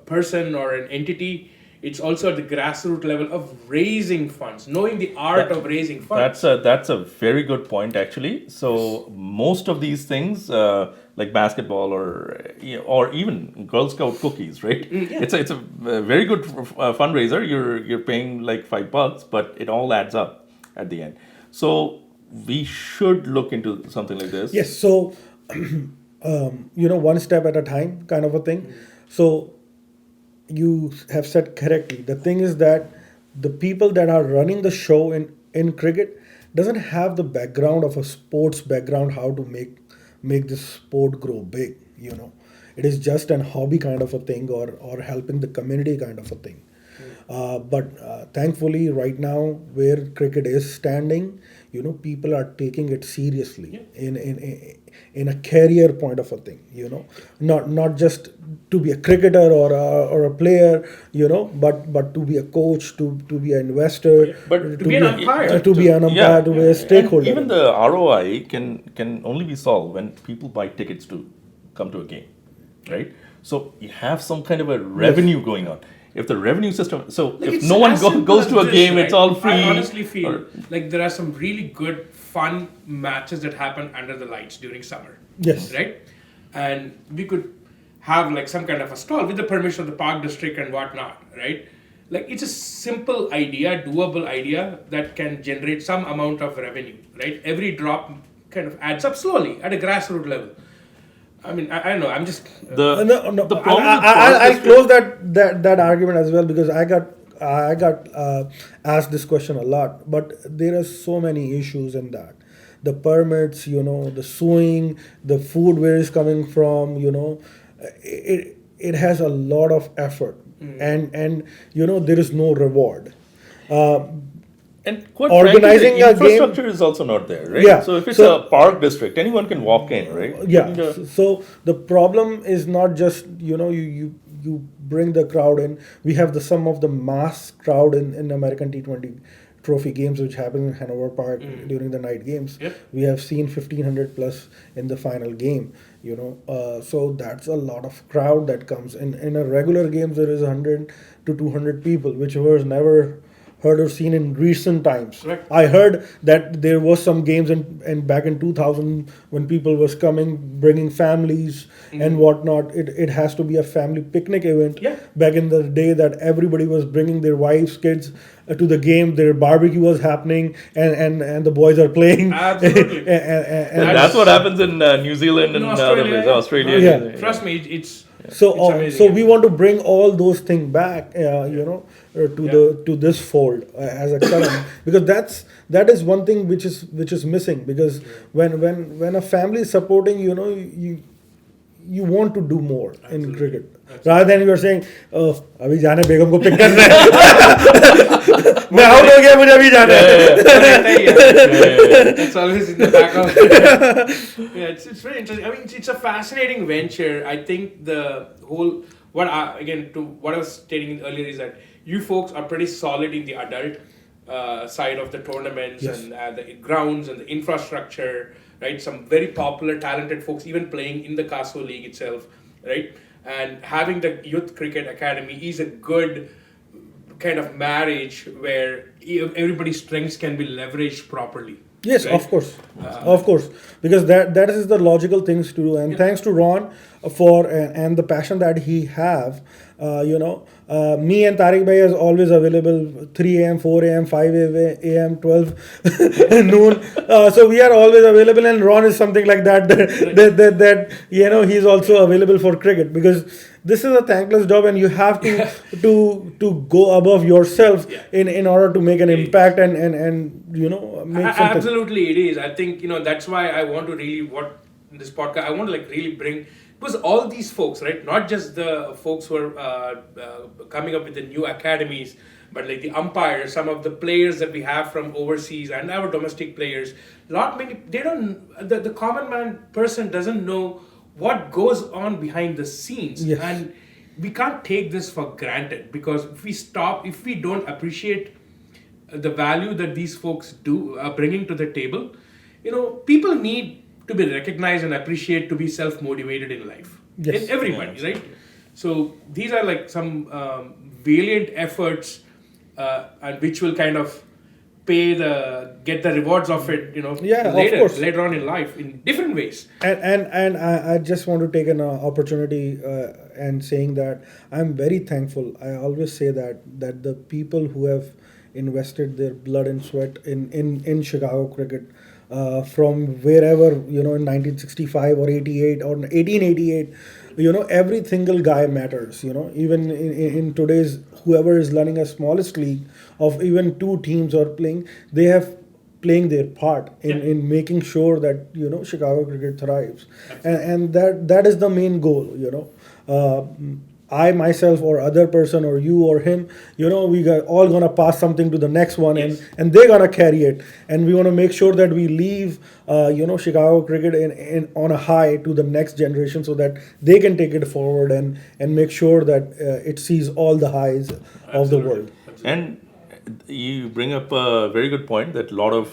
person or an entity. It's also at the grassroots level of raising funds, knowing the art of raising funds. That's a very good point, actually. So most of these things, like basketball or even Girl Scout cookies, right? It's a very good fundraiser. You're paying like $5, but it all adds up at the end. So we should look into something like this. Yes. So, one step at a time, kind of a thing. So, you have said correctly. The thing is that the people that are running the show in cricket doesn't have the background of a sports background, how to make this sport grow big. It is just an hobby kind of a thing, or helping the community kind of a thing. But thankfully, right now, where cricket is standing, people are taking it seriously in a career point of a thing. Not just to be a cricketer or a player, but to be a coach, to be an investor, But to be an umpire, to be an umpire, to be a stakeholder. And even the ROI can only be solved when people buy tickets to come to a game, right? So you have some kind of a revenue going on. If the revenue system, so Like, if it's no one as simple goes as to a this, game, right? it's all free. I honestly feel or- like there are some really good, fun matches that happen under the lights during summer. Yes. Right? And we could have like some kind of a stall with the permission of the park district and whatnot, right? Like, it's a simple idea, doable idea that can generate some amount of revenue, right? Every drop kind of adds up slowly at a grassroots level. I mean, I don't know. I'm just No. The problem with I'll park close that argument as well, because I got asked this question a lot. But there are so many issues in that. The permits, the suing, the food where it's coming from, it has a lot of effort, and there is no reward. And quite Organizing frankly, a the game- infrastructure is also not there, right? Yeah, So if it's so- a park district, anyone can walk in, right? Yeah. And, So the problem is not just you bring the crowd in. We have some of the mass crowd in American T20 trophy games, which happen in Hanover Park during the night games. Yep. We have seen 1,500 plus in the final game. So that's a lot of crowd that comes in a regular games. There is 100 to 200 people, which was never heard or seen in recent times. Correct. I heard that there was some games in back in 2000 when people was coming, bringing families and whatnot. It has to be a family picnic event. Yeah. Back in the day, that everybody was bringing their wives, kids to the game. Their barbecue was happening, and the boys are playing. Absolutely. and that's what happens in New Zealand and No, other places, Australia. Yeah. trust me, it's So, it's amazing. so we want to bring all those things back, to this fold as a current, because that is one thing which is missing. Because when a family is supporting, you want to do more in cricket, rather than you are saying, oh, अभी जाने बेगम को pick करना है, मैं out हो गया, मुझे अभी जाना है. It's always in the back of yeah, it's very interesting. I mean, it's a fascinating venture. I think the whole what I was stating earlier is that you folks are pretty solid in the adult side of the tournaments. Yes. And the grounds and the infrastructure, right? Some very popular, talented folks even playing in the Caso League itself, right? And having the Youth Cricket Academy is a good kind of marriage where everybody's strengths can be leveraged properly. Yes, right? of course, because that is the logical things to do. And thanks to Ron for and the passion that he have. Me and Tariq Bhai is always available 3 a.m., 4 a.m., 5 a.m., 12 noon. So we are always available, and Ron is something like that. That he's also available for cricket, because this is a thankless job, and you have to go above yourself in order to make an impact and make something. Absolutely, it is. I think that's why I want to really in this podcast. I want to really bring, because all these folks, right? Not just the folks who are coming up with the new academies, but like the umpires, some of the players that we have from overseas and our domestic players. The common person doesn't know what goes on behind the scenes. Yes. And we can't take this for granted, because if we don't appreciate the value that these folks are bringing to the table, people need to be recognized and appreciate, to be self-motivated in life. Yes. In everybody, right? So these are like some valiant efforts, and which will kind of get the rewards of it, Yeah, of course. later on in life in different ways. And I just want to take an opportunity and saying that I'm very thankful. I always say that the people who have invested their blood and sweat in Chicago cricket, from wherever, in 1965 or 88 or 1888. Every single guy matters. Even in today's, whoever is running a smallest league of even two teams or playing, they have playing their part in making sure that Chicago cricket thrives, and that is the main goal. I myself or other person or you or him, we got all gonna pass something to the next one, and they're gonna carry it, and we want to make sure that we leave Chicago cricket in on a high to the next generation, so that they can take it forward and make sure that it sees all the highs of the world. And you bring up a very good point that a lot of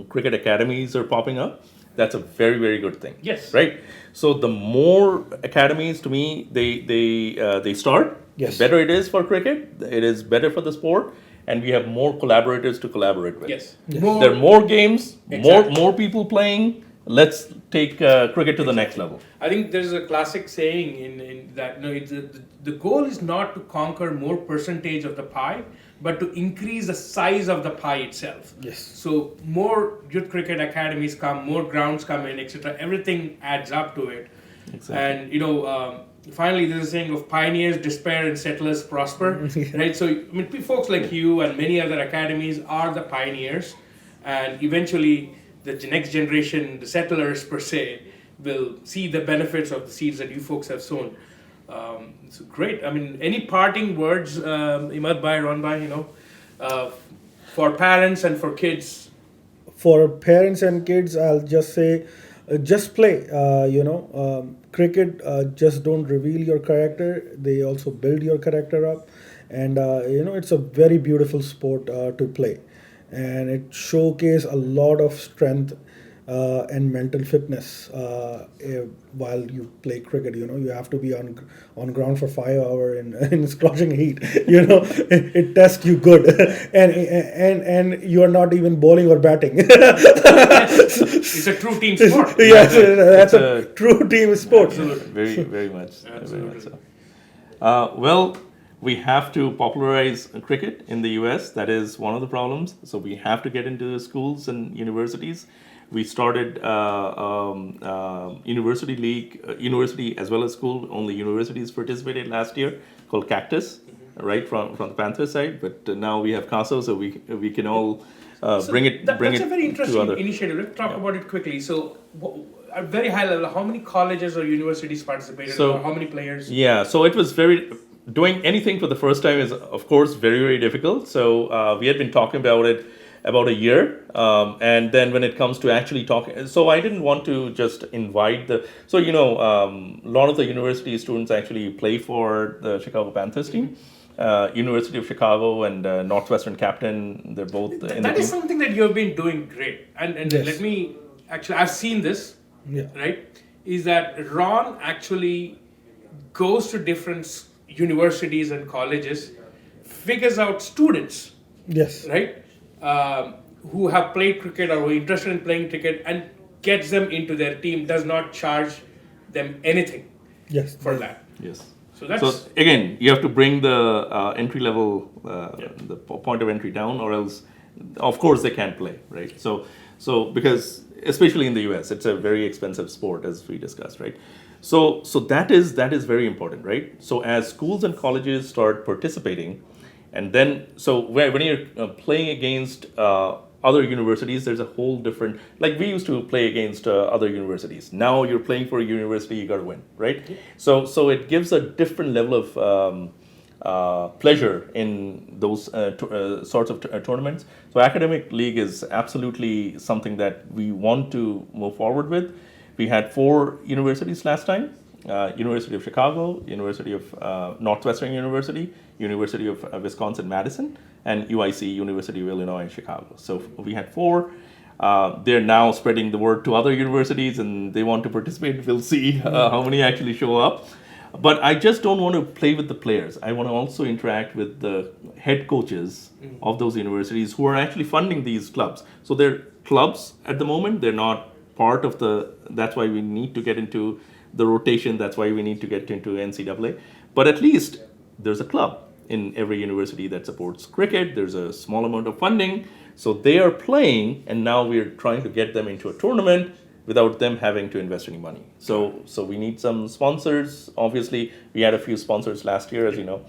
cricket academies are popping up. That's a very, very good thing. Yes. Right. So the more academies, to me, they start. Yes. The better it is for cricket. It is better for the sport, and we have more collaborators to collaborate with. Yes. There are more games, Exactly. more people playing. Let's take cricket to the next level. I think there's a classic saying in that it's the goal is not to conquer more percentage of the pie, but to increase the size of the pie itself. Yes. So more youth cricket academies come, more grounds come in, etc. Everything adds up to it. Exactly. And finally, there's a saying of pioneers despair and settlers prosper, right? So folks like you and many other academies are the pioneers, and eventually the next generation, the settlers per se, will see the benefits of the seeds that you folks have sown. So great. Any parting words, Emaad bhai, Ron bhai, for parents and for kids? For parents and kids, I'll just say, just play. Cricket just don't reveal your character; they also build your character up. And it's a very beautiful sport to play, and it showcases a lot of strength and mental fitness while you play cricket. You have to be on ground for 5 hours in scorching heat. It tests you good, and you are not even bowling or batting. It's a true team sport. Yes, that's a true team sport. Absolutely. Very, very much. Absolutely. Very much so. Well, we have to popularize cricket in the US. That is one of the problems. So we have to get into schools and universities. We started university league, university as well as school. Only universities participated last year, called Cactus, right from the Panthers side. But now we have Caso, so we can all bring it. That's a very to interesting other. initiative. Let's talk about it quickly. So, at very high level, how many colleges or universities participated? So- or how many players? Yeah, so it was doing anything for the first time is, of course, very, very difficult. So we had been talking about it about a year. And then when it comes to actually talking, so I didn't want to just invite a lot of the university students actually play for the Chicago Panthers team. University of Chicago and Northwestern Captain, they're both in the That team. is something that you've been doing great. And Yes. let me, actually, I've seen this, Yeah. right? Is that Ron actually goes to different universities and colleges, figures out students, Yes. right, who have played cricket or who are interested in playing cricket, and gets them into their team, does not charge them anything Yes. for that. Yes. So that's So again, you have to bring the entry level, the point of entry down, or else, of course, they can't play, right? So because especially in the U.S., it's a very expensive sport, as we discussed, right? So that is very important, right? So as schools and colleges start participating, and then when you're playing against other universities, there's a whole different, like we used to play against other universities. Now you're playing for a university, you got to win, right? So it gives a different level of pleasure in those sorts of tournaments. So academic league is absolutely something that we want to move forward with. We had 4 universities last time. University of Chicago, University of Northwestern University, University of Wisconsin-Madison, and UIC, University of Illinois in Chicago. So we had 4. They're now spreading the word to other universities, and they want to participate. We'll see how many actually show up. But I just don't want to play with the players. I want to also interact with the head coaches of those universities who are actually funding these clubs. So they're clubs at the moment. They're not part of that's why we need to get into the rotation. That's why we need to get into NCAA. But at least there's a club. in every university that supports cricket. There's a small amount of funding. So they are playing, and now we're trying to get them into a tournament without them having to invest any money. So we need some sponsors. Obviously, we had a few sponsors last year, as you know.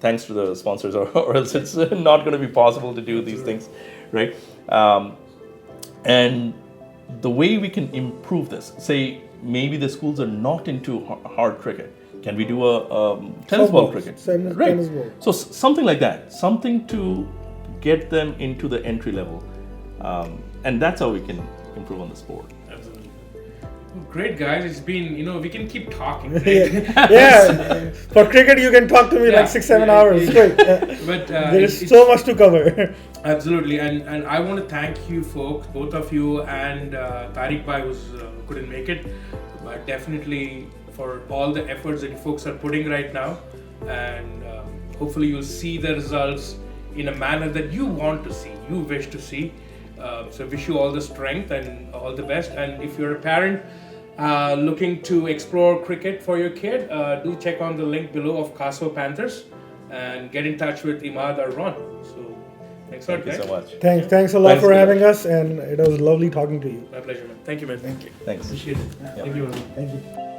Thanks to the sponsors, or else it's not going to be possible to do these things, right? And the way we can improve this, say maybe the schools are not into hard cricket. Can we do a tennis ball cricket? Right. Tennis ball. So something like that, something to get them into the entry level, and that's how we can improve on the sport. Absolutely. Great, guys. It's been, we can keep talking. Right? Yeah. For cricket, you can talk to me like 6-7 hours straight. But there is so much to cover. Absolutely, and I want to thank you folks, both of you, and Tariq Bhai, who couldn't make it, but definitely for all the efforts that you folks are putting right now, and hopefully you'll see the results in a manner that you want to see, you wish to see. So wish you all the strength and all the best. And if you're a parent looking to explore cricket for your kid, do check on the link below of Caso-Panthers and get in touch with Emaad or Ron. So thanks a lot, guys. Thank you so much. Thanks a lot for having us, and it was lovely talking to you. My pleasure, man. Thank you, man. Thank you. Thanks. Appreciate it. Thank you, man. Thank you.